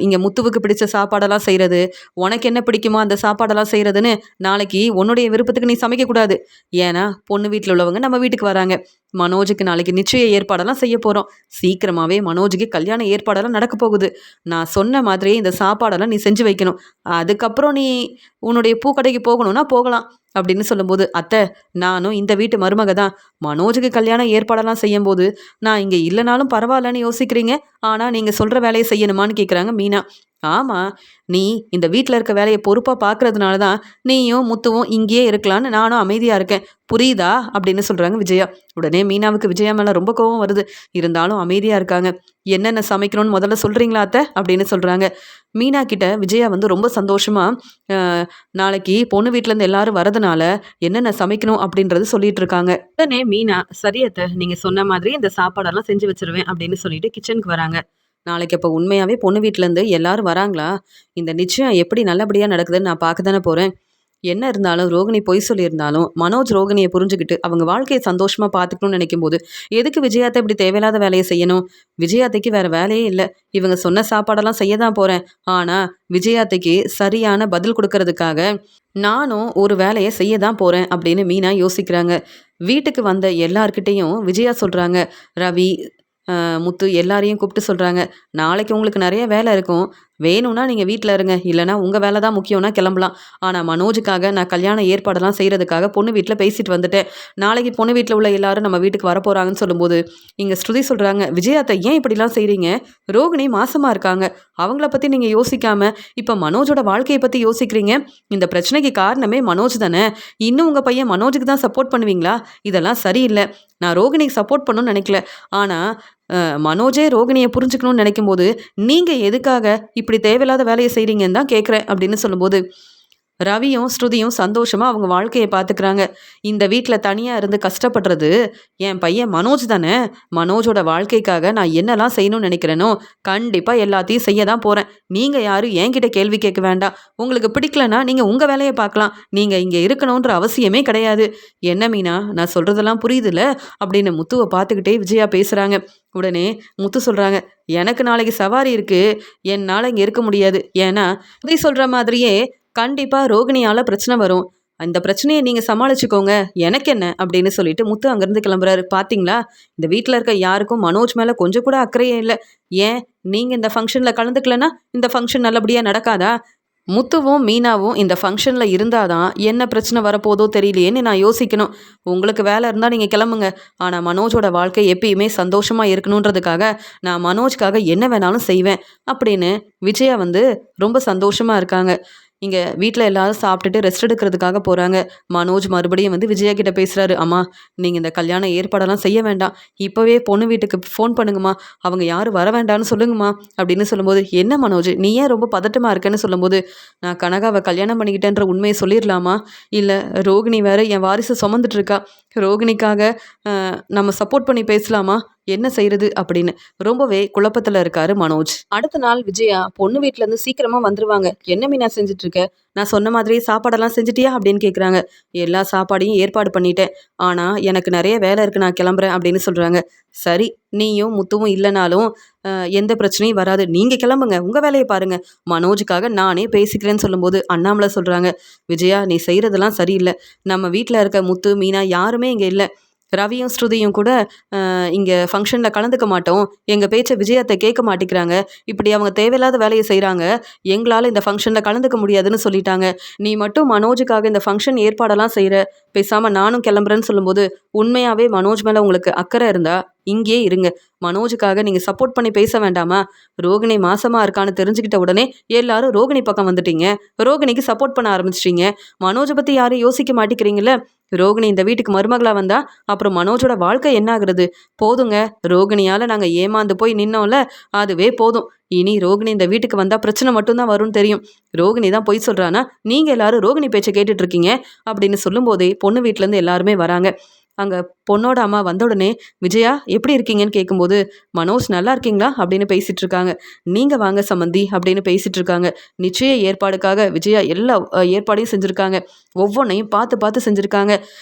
இங்க முத்துவுக்கு பிடிச்ச சாப்பாடெல்லாம் செய்றது, உனக்கு என்ன பிடிக்குமோ அந்த சாப்பாடெல்லாம் செய்றதுன்னு, நாளைக்கு உன்னுடைய விருப்பத்துக்கு நீ சமைக்கக்கூடாது. ஏன்னா, பொண்ணு வீட்ல உள்ளவங்க நம்ம வீட்டுக்கு வராங்க. மனோஜுக்கு நாளைக்கு நிச்சய ஏற்பாடெல்லாம் செய்ய போறோம். சீக்கிரமாவே மனோஜுக்கு கல்யாண ஏற்பாடெல்லாம் நடக்க போகுது. நான் சொன்ன மாதிரியே இந்த சாப்பாடெல்லாம் நீ செஞ்சு வைக்கணும். அதுக்கப்புறம் நீ உன்னுடைய பூக்கடைக்கு போகணும்னா போகலாம். அப்படின்னு சொல்லும்போது, அத்தை நானும் இந்த வீட்டு மருமக தான். மனோஜுக்கு கல்யாண ஏற்பாடெல்லாம் செய்யும்போது, நான் இங்க இல்லனாலும் பரவாயில்லன்னு யோசிக்கிறீங்க. ஆனா நீங்க சொல்ற வேலைய செய்யணுமான்னு கேட்குறாங்க மீனா. ஆமா, நீ இந்த வீட்ல இருக்க வேலைய பொறுப்பா பார்க்கறதுனால தான் நீயும் முத்துவும் இங்கேயே இருக்கலான்னு நானும் அமைதியா இருக்கேன். புரியுதா? அப்படின்னு சொல்றாங்க விஜயா. உடனே மீனாவுக்கு விஜயா மேல ரொம்ப கோவம் வருது. இருந்தாலும் அமைதியா இருக்காங்க. என்னென்ன சமைக்கணும்னு முதல்ல சொல்றீங்களா அத்தை? அப்படின்னு சொல்றாங்க. மீனா கிட்ட விஜயா வந்து ரொம்ப சந்தோஷமா, அ நாளைக்கு பொண்ணு வீட்லேருந்து எல்லாரும் வரதுனால என்னென்ன சமைக்கணும் அப்படின்றது சொல்லிட்டு இருக்காங்க. உடனே மீனா, சரி அத்தை நீங்க சொன்ன மாதிரி இந்த சாப்பாடெல்லாம் செஞ்சு வச்சுருவேன் அப்படின்னு சொல்லிட்டு கிச்சனுக்கு வராங்க. நாளைக்கு அப்போ உண்மையாவே பொண்ணு வீட்லேருந்து எல்லாரும் வராங்களா? இந்த நிச்சயம் எப்படி நல்லபடியா நடக்குதுன்னு நான் பார்க்க தானே போறேன். என்ன இருந்தாலும் ரோகிணி பொய் சொல்லியிருந்தாலும், மனோஜ் ரோகிணிய புரிஞ்சுகிட்டு அவங்க வாழ்க்கைய சந்தோஷமா பார்த்துக்கணும்னு நினைக்கும்போது, எதுக்கு விஜயாத்த இப்படி தேவையில்லாத வேலைய செய்யணும்? விஜயாத்தைக்கு வேற வேலையே இல்ல. இவங்க சொன்ன சாப்பாடெல்லாம் செய்ய தான் போறேன். ஆனா, விஜயாத்தைக்கு சரியான பதில் குடுக்கறதுக்காக, நானும் ஒரு வேலைய செய்ய தான் போறேன் அப்படின்னு மீனா யோசிக்கிறாங்க. வீட்டுக்கு வந்த எல்லார்கிட்டயும் விஜயா சொல்றாங்க, ரவி, முத்து எல்லாரையும் கூப்பிட்டு சொல்றாங்க, நாளைக்கு உங்களுக்கு நெறைய வேலை இருக்கும். வேணும்னா நீங்க வீட்ல இருங்க. இல்லன்னா உங்க வேலை தான் முக்கியம்னா கிளம்பலாம். ஆனா மனோஜுக்காக நான் கல்யாண ஏற்பாடெல்லாம் செய்றதுக்காக பொண்ணு வீட்ல பேசிட்டு வந்துட்டேன். நாளைக்கு பொண்ணு வீட்ல உள்ள எல்லாரும் நம்ம வீட்டுக்கு வரப்போறாங்கன்னு சொல்லும்போது, இங்க ஸ்ருதி சொல்றாங்க, "விஜயா அத்தை ஏன் இப்படிலாம் செய்றீங்க? ரோகிணி மாசமா இருக்காங்க. அவங்கள பத்தி நீங்க யோசிக்காம, இப்ப மனோஜோட வாழ்க்கைய பத்தி யோசிக்கிறீங்க. இந்த பிரச்சனைக்கு காரணமே மனோஜ் தானே. இன்னும் உங்க பையன் மனோஜுக்கு தான் சப்போர்ட் பண்ணுவீங்களா? இதெல்லாம் சரியில்ல. நான் ரோகிணிக்கு சப்போர்ட் பண்ணணும்னு நெனைக்கல. ஆனா மனோஜே ரோகிணிய புரிஞ்சுக்கணும்னு நினைக்கும்போது, நீங்க எதுக்காக இப்படி தேவையில்லாத வேலைய செய்றீங்கன்னு தான் கேட்குறேன் அப்படின்னு சொல்லும்போது, ரவியும், ஸ்ருதியும் சந்தோஷமா அவங்க வாழ்க்கைய பார்த்துக்கிறாங்க. இந்த வீட்ல தனியா இருந்து கஷ்டப்படுறது என் பையன் மனோஜ் தானே. மனோஜோட வாழ்க்கைக்காக நான் என்னலாம் செய்யணும்னு நினைக்கிறேனோ, கண்டிப்பா எல்லாத்தையும் செய்ய தான் போறேன். நீங்க யாரும் என்கிட்ட கேள்வி கேட்க வேண்டாம். உங்களுக்கு பிடிக்கலனா நீங்க உங்க வேலைய பார்க்கலாம். நீங்க இங்க இருக்கணுன்ற அவசியமே கிடையாது. என்ன மீனா, நான் சொல்றதெல்லாம் புரியுதுல்ல? அப்படின்னு முத்துவ பார்த்துக்கிட்டே விஜயா பேசுறாங்க. உடனே முத்து சொல்றாங்க, எனக்கு நாளைக்கு சவாரி இருக்கு. என்னால இங்க இருக்க முடியாது. ஏன்னா, ஸ்ருதி சொல்ற மாதிரியே கண்டிப்பா ரோகிணியால பிரச்சனை வரும். அந்த பிரச்சனைய நீங்க சமாளிச்சுக்கோங்க. எனக்கு என்ன? அப்படின்னு சொல்லிட்டு முத்து அங்கருந்து கிளம்புறாரு. பாத்தீங்களா? இந்த வீட்ல இருக்க யாருக்கும் மனோஜ் மேல கொஞ்சம் கூட அக்கறையே இல்ல. ஏன்? நீங்க இந்த ஃபங்ஷன்ல கலந்துக்கலன்னா, இந்த ஃபங்ஷன் நல்லபடியா நடக்காதா? முத்துவும், மீனாவும் இந்த ஃபங்ஷன்ல இருந்தா தான் என்ன பிரச்சனை வரப்போதோ தெரியலையேன்னு நான் யோசிக்கணும். உங்களுக்கு வேலை இருந்தா நீங்க கிளம்புங்க. ஆனா மனோஜோட வாழ்க்கை எப்பயுமே சந்தோஷமா இருக்கணுன்றதுக்காக, நான் மனோஜ்க்காக என்ன வேணாலும் செய்வேன். அப்படின்னு விஜயா வந்து ரொம்ப சந்தோஷமா இருக்காங்க. இங்கே வீட்டில் எல்லாரும் சாப்பிட்டுட்டு ரெஸ்ட் எடுக்கிறதுக்காக போகிறாங்க. மனோஜ் மறுபடியும் வந்து விஜயா கிட்ட பேசுகிறாரு. அம்மா, நீங்கள் இந்த கல்யாண ஏற்பாடெல்லாம் செய்ய வேண்டாம், இப்போவே பொண்ணு வீட்டுக்கு ஃபோன் பண்ணுங்கம்மா, அவங்க யாரும் வர வேண்டாம்னு சொல்லுங்கம்மா அப்படின்னு சொல்லும்போது, என்ன மனோஜ் நீ ஏன் ரொம்ப பதட்டமாக இருக்கேன்னு சொல்லும்போது, நான் கனகாவை கல்யாணம் பண்ணிக்கிட்டேன்ற உண்மையை சொல்லிடலாமா, இல்லை ரோகிணி வேற என் வாரிசை சுமந்துட்டு இருக்கா, ரோகிணிக்காக நம்ம சப்போர்ட் பண்ணி பேசலாமா, என்ன செய்யறது அப்படின்னு ரொம்பவே குழப்பத்தில் இருக்காரு மனோஜ். அடுத்த நாள் விஜயா பொண்ணு வீட்டிலேருந்து சீக்கிரமாக வந்துருவாங்க. என்ன மீனா செஞ்சுட்டு இருக்க, நான் சொன்ன மாதிரி சாப்பாடெல்லாம் செஞ்சுட்டியா அப்படின்னு கேட்குறாங்க. எல்லா சாப்பாடையும் ஏற்பாடு பண்ணிட்டேன், ஆனால் எனக்கு நிறைய வேலை இருக்குது, நான் கிளம்புறேன் அப்படின்னு சொல்கிறாங்க. சரி, நீயும் முத்துவும் இல்லைனாலும் எந்த பிரச்சனையும் வராது, நீங்கள் கிளம்புங்க, உங்கள் வேலையை பாருங்கள், மனோஜுக்காக நானே பேசிக்கிறேன்னு சொல்லும்போது அண்ணாமலை சொல்கிறாங்க, விஜயா நீ செய்கிறதெல்லாம் சரியில்லை, நம்ம வீட்டில் இருக்க முத்து மீனா யாருமே இங்கே இல்லை, ரவியும் ஸ்ருதியும் கூட இங்கே ஃபங்க்ஷனில் கலந்துக்க மாட்டோம், எங்கள் பேச்சை விஜயத்தை கேட்க மாட்டேங்கிறாங்க, இப்படி அவங்க தேவையில்லாத வேலையை செய்கிறாங்க, எங்களால் இந்த ஃபங்க்ஷனில் கலந்துக்க முடியாதுன்னு சொல்லிட்டாங்க, நீ மட்டும் மனோஜுக்காக இந்த ஃபங்க்ஷன் ஏற்பாடெல்லாம் செய்கிற, பேசாமல் நானும் கிளம்புறேன்னு சொல்லும்போது, உண்மையாகவே மனோஜ் மேலே உங்களுக்கு அக்கறை இருந்தால் இங்கேயே இருங்க, மனோஜுக்காக நீங்கள் சப்போர்ட் பண்ணி பேச வேண்டாமா, ரோகிணி மாசமாக இருக்கான்னு தெரிஞ்சுக்கிட்ட உடனே எல்லாரும் ரோகிணி பக்கம் வந்துட்டீங்க, ரோகிணிக்கு சப்போர்ட் பண்ண ஆரம்பிச்சிட்டீங்க, மனோஜை பற்றி யாரும் யோசிக்க மாட்டேங்கிறீங்களே, ரோகிணி இந்த வீட்டுக்கு மருமகளாக வந்தா அப்புறம் மனோஜோட வாழ்க்கை என்ன ஆகுறது, போதுங்க, ரோகிணியால் நாங்கள் ஏமாந்து போய் நின்னோம்ல, அதுவே போதும், இனி ரோகிணி இந்த வீட்டுக்கு வந்தால் பிரச்சனை மட்டும்தான் வரும்னு தெரியும், ரோகிணி தான் பொய் சொல்கிறானா, நீங்கள் எல்லாரும் ரோகிணி பேச்சை கேட்டுட்டு இருக்கீங்க அப்படின்னு சொல்லும்போதே பொண்ணு வீட்டிலேருந்து எல்லாருமே வராங்க. அங்கே பொண்ணோட அம்மா வந்த உடனே விஜயா எப்படி இருக்கீங்கன்னு கேட்கும்போது, மனோஜ் நல்லா இருக்கீங்களா அப்படின்னு பேசிகிட்டு இருக்காங்க. நீங்கள் வாங்க சம்மந்தி அப்படின்னு பேசிகிட்டு இருக்காங்க. நிச்சய ஏற்பாடுக்காக விஜயா எல்லா ஏற்பாடையும் செஞ்சுருக்காங்க, ஒவ்வொன்றையும் பார்த்து பார்த்து செஞ்சுருக்காங்க,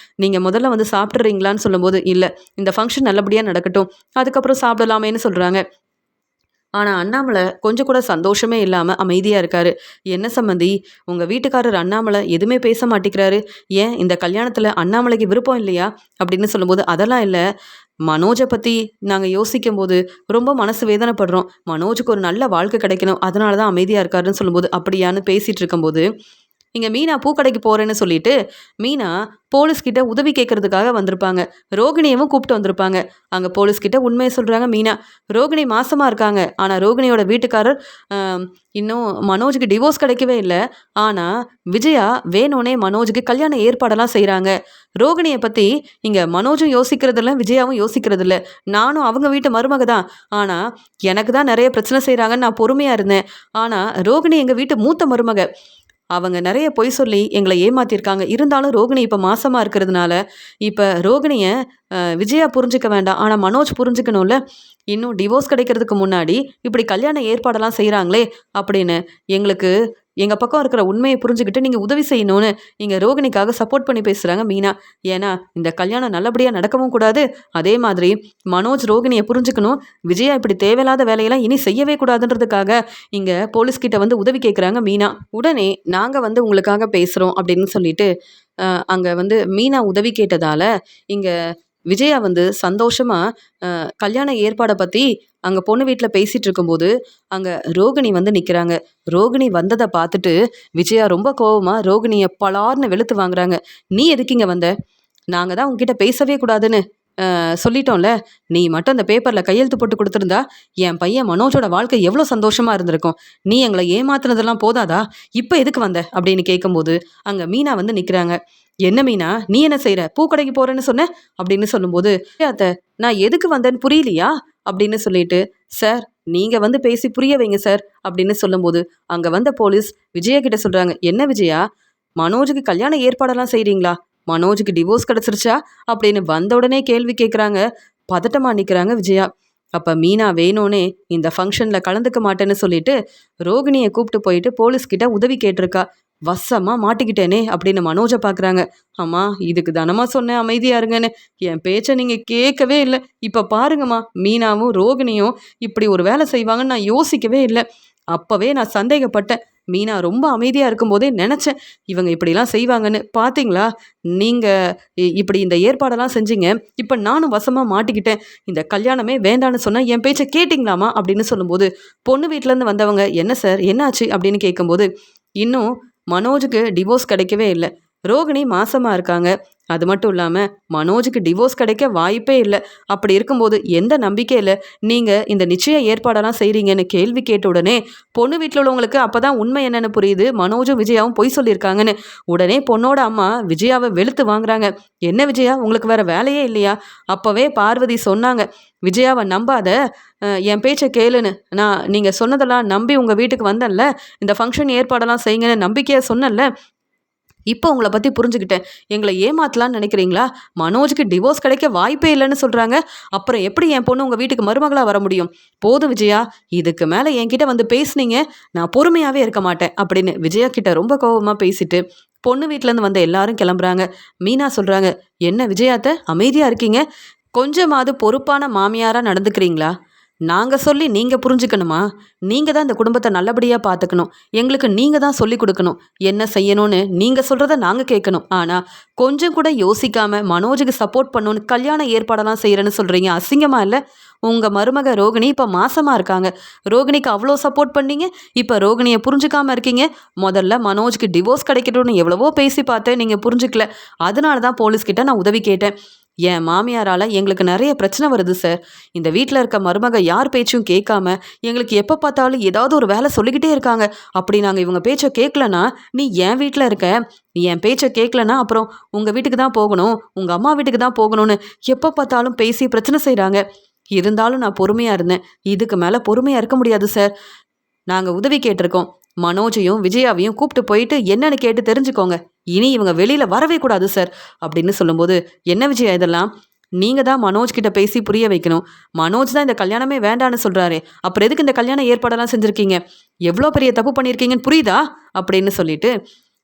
நீங்கள் முதல்ல வந்து சாப்பிட்றீங்களான்னு சொல்லும்போது, இல்லை இந்த ஃபங்க்ஷன் நல்லபடியாக நடக்கட்டும் அதுக்கப்புறம் சாப்பிடலாமேன்னு சொல்கிறாங்க. ஆனால் அண்ணாமலை கொஞ்சம் கூட சந்தோஷமே இல்லாமல் அமைதியாக இருக்காரு. என்ன சம்மந்தி, உங்கள் வீட்டுக்காரர் அண்ணாமலை எதுவுமே பேச மாட்டேங்கிறாரு, ஏன் இந்த கல்யாணத்தில் அண்ணாமலைக்கு விருப்பம் இல்லையா அப்படின்னு சொல்லும்போது, அதெல்லாம் இல்லை, மனோஜை பற்றி நாங்கள் யோசிக்கும் போது ரொம்ப மனசு வேதனைப்படுறோம், மனோஜுக்கு ஒரு நல்ல வாழ்க்கை கிடைக்கணும், அதனால தான் அமைதியாக இருக்காருன்னு சொல்லும்போது, அப்படியான்னு பேசிகிட்டு இருக்கும்போது இங்கே மீனா பூக்கடைக்கு போகிறேன்னு சொல்லிட்டு மீனா போலீஸ்கிட்ட உதவி கேட்கறதுக்காக வந்திருப்பாங்க. ரோகிணியவும் கூப்பிட்டு வந்திருப்பாங்க. அங்கே போலீஸ்கிட்ட உண்மையை சொல்கிறாங்க மீனா, ரோகிணி மாசமாக இருக்காங்க, ஆனால் ரோகிணியோட வீட்டுக்காரர் இன்னும் மனோஜுக்கு டிவோர்ஸ் கிடைக்கவே இல்லை, ஆனால் விஜயா வேணும்னே மனோஜுக்கு கல்யாண ஏற்பாடெல்லாம் செய்கிறாங்க, ரோகிணியை பற்றி இங்கே மனோஜும் யோசிக்கிறதில்ல விஜயாவும் யோசிக்கிறதில்ல, நானும் அவங்க வீட்டு மருமக தான், ஆனால் எனக்கு தான் நிறைய பிரச்சனை செய்கிறாங்கன்னு நான் பொறுமையாக இருந்தேன், ஆனால் ரோகிணி எங்கள் வீட்டு மூத்த மருமக, அவங்க நிறைய பொய் சொல்லி எங்களை ஏமாத்திருக்காங்க, இருந்தாலும் ரோகிணி இப்போ மாசமாக இருக்கிறதுனால இப்போ ரோகிணியை விஜயா புரிஞ்சுக்க வேண்டாம், ஆனால் மனோஜ் புரிஞ்சுக்கணும்ல, இன்னும் டிவோர்ஸ் கிடைக்கிறதுக்கு முன்னாடி இப்படி கல்யாண ஏற்பாடெல்லாம் செய்கிறாங்களே அப்படின்னு எங்களுக்கு எங்கள் பக்கம் இருக்கிற உண்மையை புரிஞ்சுக்கிட்டு நீங்கள் உதவி செய்யணும்னு இங்கே ரோகிணிக்காக சப்போர்ட் பண்ணி பேசுகிறாங்க மீனா. ஏன்னா இந்த கல்யாணம் நல்லபடியாக நடக்கவும் கூடாது, அதே மாதிரி மனோஜ் ரோகிணியை புரிஞ்சுக்கணும், விஜயா இப்படி தேவையில்லாத வேலையெல்லாம் இனி செய்யவே கூடாதுன்றதுக்காக இங்கே போலீஸ்கிட்ட வந்து உதவி கேட்குறாங்க மீனா. உடனே நாங்கள் வந்து உங்களுக்காக பேசுகிறோம் அப்படின்னு சொல்லிட்டு அங்கே வந்து மீனா உதவி கேட்டதால் இங்கே விஜயா வந்து சந்தோஷமாக கல்யாண ஏற்பாடை பற்றி அங்கே பொண்ணு வீட்டில் பேசிகிட்டு இருக்கும்போது அங்கே ரோகிணி வந்து நிற்கிறாங்க. ரோகிணி வந்ததை பார்த்துட்டு விஜயா ரொம்ப கோவமாக ரோகிணியை பலார்னு வெளுத்து வாங்குறாங்க. நீ எதுக்கு இங்கே வந்த, நாங்கள் தான் உங்ககிட்ட பேசவே கூடாதுன்னு சொல்லிட்டோம்ல, நீ மட்டும் அந்த பேப்பரில் கையெழுத்து போட்டு கொடுத்துருந்தா என் பையன் மனோஜோட வாழ்க்கை எவ்வளோ சந்தோஷமாக இருந்திருக்கும், நீ எங்களை ஏமாத்துனதெல்லாம் போதாதா, இப்போ எதுக்கு வந்த அப்படின்னு கேட்கும்போது அங்கே மீனா வந்து நிற்கிறாங்க. என்ன மீனா, நீ என்ன செய்கிற, பூக்கடைக்கு போகிறேன்னு சொன்ன அப்படின்னு சொல்லும்போது, அத்தை நான் எதுக்கு வந்தேன்னு புரியலையா அப்படின்னு சொல்லிட்டு, சார் நீங்கள் வந்து பேசி புரிய வைங்க சார் அப்படின்னு சொல்லும்போது அங்கே வந்த போலீஸ் விஜயா கிட்ட சொல்கிறாங்க, என்ன விஜயா, மனோஜுக்கு கல்யாண ஏற்பாடெல்லாம் செய்கிறீங்களா, மனோஜுக்கு டிவோர்ஸ் கிடச்சிருச்சா அப்படின்னு வந்த உடனே கேள்வி கேட்குறாங்க. பதட்டமாக நிற்கிறாங்க விஜயா. அப்போ மீனா வேணும்னே இந்த ஃபங்க்ஷனில் கலந்துக்க மாட்டேன்னு சொல்லிட்டு ரோகிணியை கூப்பிட்டு போயிட்டு போலீஸ்கிட்ட உதவி கேட்டிருக்கா. வசமாக மாட்டிக்கிட்டேனே அப்படின்னு மனோஜை பார்க்குறாங்க. அம்மா இதுக்கு தானம்மா சொன்னேன் அமைதியாக இருங்கன்னு, என் பேச்சை நீங்கள் கேட்கவே இல்லை, இப்போ பாருங்கம்மா மீனாவும் ரோகிணியும் இப்படி ஒரு வேலை செய்வாங்கன்னு நான் யோசிக்கவே இல்லை, அப்போவே நான் சந்தேகப்பட்டேன், மீனா ரொம்ப அமைதியாக இருக்கும்போதே நினச்சேன் இவங்க இப்படிலாம் செய்வாங்கன்னு, பார்த்தீங்களா நீங்கள் இப்படி இந்த ஏற்பாடெல்லாம் செஞ்சீங்க, இப்போ நானும் வசமாக மாட்டிக்கிட்டேன், இந்த கல்யாணமே வேண்டான்னு சொன்னால் என் பேச்சை கேட்டிங்களாமா அப்படின்னு சொல்லும்போது பொண்ணு வீட்டிலேருந்து வந்தவங்க என்ன சார் என்னாச்சு அப்படின்னு கேட்கும்போது, இன்னும் மனோஜுக்கு டிவோர்ஸ் கிடைக்கவே இல்லை, ரோகிணி மாசமாக இருக்காங்க, அது மட்டும் இல்லாமல் மனோஜுக்கு டிவோர்ஸ் கிடைக்க வாய்ப்பே இல்லை. அப்படி இருக்கும்போது எந்த நம்பிக்கையில் நீங்கள் இந்த நிச்சய ஏற்பாடெல்லாம் செய்கிறீங்கன்னு கேள்வி கேட்ட உடனே பொண்ணு வீட்டில் உள்ளவங்களுக்கு அப்போ தான் உண்மை என்னென்னு புரியுது. மனோஜும் விஜயாவும் பொய் சொல்லியிருக்காங்கன்னு. உடனே பொண்ணோட அம்மா விஜயாவை வெளுத்து வாங்குறாங்க. என்ன விஜயா, உங்களுக்கு வேற வேலையே இல்லையா? அப்போவே பார்வதி சொன்னாங்க, விஜயாவை நம்பாத, என் பேச்சை கேளுன்னு. நீங்கள் சொன்னதெல்லாம் நம்பி உங்கள் வீட்டுக்கு வந்தேன்ல, இந்த ஃபங்க்ஷன் ஏற்பாடெல்லாம் செய்யுங்கன்னு நம்பிக்கையாக சொன்னேன்ல, இப்போ உங்களை பற்றி புரிஞ்சுக்கிட்டேன். எங்களை ஏமாத்தலான்னு நினைக்கிறீங்களா? மனோஜுக்கு டிவோர்ஸ் கிடைக்க வாய்ப்பே இல்லைன்னு சொல்கிறாங்க. அப்புறம் எப்படி என் பொண்ணு உங்கள் வீட்டுக்கு மருமகளாக வர முடியும்? போதும் விஜயா, இதுக்கு மேலே என்கிட்ட வந்து பேசுனீங்க, நான் பொறுமையாகவே இருக்க மாட்டேன் அப்படின்னு விஜயா கிட்ட ரொம்ப கோபமாக பேசிட்டு பொண்ணு வீட்டிலேருந்து வந்த எல்லாரும் கிளம்புறாங்க. மீனா சொல்கிறாங்க, என்ன விஜயாத்த அமைதியாக இருக்கீங்க? கொஞ்சமாவது பொறுப்பான மாமியாராக நடந்துக்கிறீங்களா? நாங்கள் சொல்லி நீங்கள் புரிஞ்சுக்கணுமா? நீங்கள் தான் இந்த குடும்பத்தை நல்லபடியாக பார்த்துக்கணும். எங்களுக்கு நீங்கள் தான் சொல்லி கொடுக்கணும். என்ன செய்யணும்னு நீங்கள் சொல்கிறத நாங்கள் கேட்கணும். ஆனால் கொஞ்சம் கூட யோசிக்காமல் மனோஜுக்கு சப்போர்ட் பண்ணணும்னு கல்யாண ஏற்பாடெல்லாம் செய்கிறேன்னு சொல்கிறீங்க. அசிங்கமாக இல்லை? உங்கள் மருமக ரோகிணி இப்போ மாசமாக இருக்காங்க. ரோகிணிக்கு அவ்வளோ சப்போர்ட் பண்ணீங்க, இப்போ ரோகிணியை புரிஞ்சுக்காமல் இருக்கீங்க. முதல்ல மனோஜுக்கு டிவோர்ஸ் கிடைக்கட்டும்னு எவ்வளவோ பேசி பார்த்தேன், நீங்கள் புரிஞ்சுக்கல. அதனால தான் போலீஸ்கிட்ட நான் உதவி கேட்டேன். என் மாமியாரால் எங்களுக்கு நிறைய பிரச்சனை வருது சார். இந்த வீட்டில் இருக்க மருமக யார் பேச்சும் கேட்காம எங்களுக்கு எப்போ பார்த்தாலும் ஏதாவது ஒரு வேலை சொல்லிக்கிட்டே இருக்காங்க. அப்படி நாங்கள் இவங்க பேச்சை கேட்கலன்னா, நீ என் வீட்டில் இருக்க, நீ என் பேச்சை கேட்கலன்னா அப்புறம் உங்கள் வீட்டுக்கு தான் போகணும், உங்கள் அம்மா வீட்டுக்கு தான் போகணும்னு எப்போ பார்த்தாலும் பேசி பிரச்சனை செய்கிறாங்க. இருந்தாலும் நான் பொறுமையாக இருந்தேன். இதுக்கு மேலே பொறுமையாக இருக்க முடியாது சார். நாங்கள் உதவி கேட்டிருக்கோம். மனோஜையும் விஜயாவையும் கூப்பிட்டு போயிட்டு என்னன்னு கேட்டு தெரிஞ்சுக்கோங்க. இனி இவங்க வெளியில் வரவே கூடாது சார் அப்படின்னு சொல்லும்போது, என்ன விஜயா இதெல்லாம்? நீங்கள் தான் மனோஜ் கிட்ட பேசி புரிய வைக்கணும். மனோஜ் தான் இந்த கல்யாணமே வேண்டான்னு சொல்கிறாரு. அப்புறம் எதுக்கு இந்த கல்யாண ஏற்பாடெல்லாம் செஞ்சுருக்கீங்க? எவ்வளோ பெரிய தப்பு பண்ணியிருக்கீங்கன்னு புரியுதா அப்படின்னு சொல்லிட்டு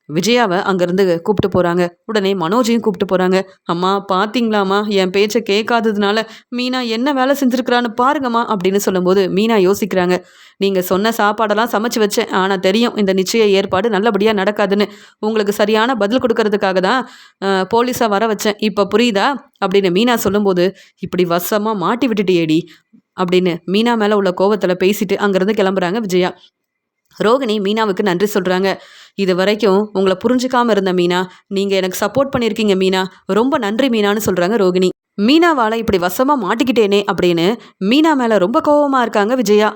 விஜயாவை அங்கேருந்து கூப்பிட்டு போகிறாங்க. உடனே மனோஜையும் கூப்பிட்டு போகிறாங்க. அம்மா பார்த்தீங்களாம்மா, என் பேச்சை கேட்காததுனால மீனா என்ன வேலை செஞ்சுருக்கிறான்னு பாருங்கம்மா அப்படின்னு சொல்லும்போது மீனா யோசிக்கிறாங்க. நீங்கள் சொன்ன சாப்பாடெல்லாம் சமைச்சு வச்சேன், ஆனால் தெரியும் இந்த நிச்சய ஏற்பாடு நல்லபடியாக நடக்காதுன்னு. உங்களுக்கு சரியான பதில் கொடுக்கறதுக்காக தான் போலீஸாக வர வச்சேன். இப்போ புரியுதா அப்படின்னு மீனா சொல்லும்போது, இப்படி வசமாக மாட்டி விட்டுட்டியேடி அப்படின்னு மீனா மேலே உள்ள கோவத்தில் பேசிட்டு அங்கேருந்து கிளம்புறாங்க விஜயா. ரோகிணி மீனாவுக்கு நன்றி சொல்கிறாங்க. இது வரைக்கும் உங்களை புரிஞ்சுக்காமல் இருந்த மீனா, நீங்கள் எனக்கு சப்போர்ட் பண்ணியிருக்கீங்க மீனா, ரொம்ப நன்றி மீனான்னு சொல்கிறாங்க ரோகிணி. மீனாவால் இப்படி வசமாக மாட்டிக்கிட்டேனே அப்படின்னு மீனா மேலே ரொம்ப கோபமாக இருக்காங்க விஜயா.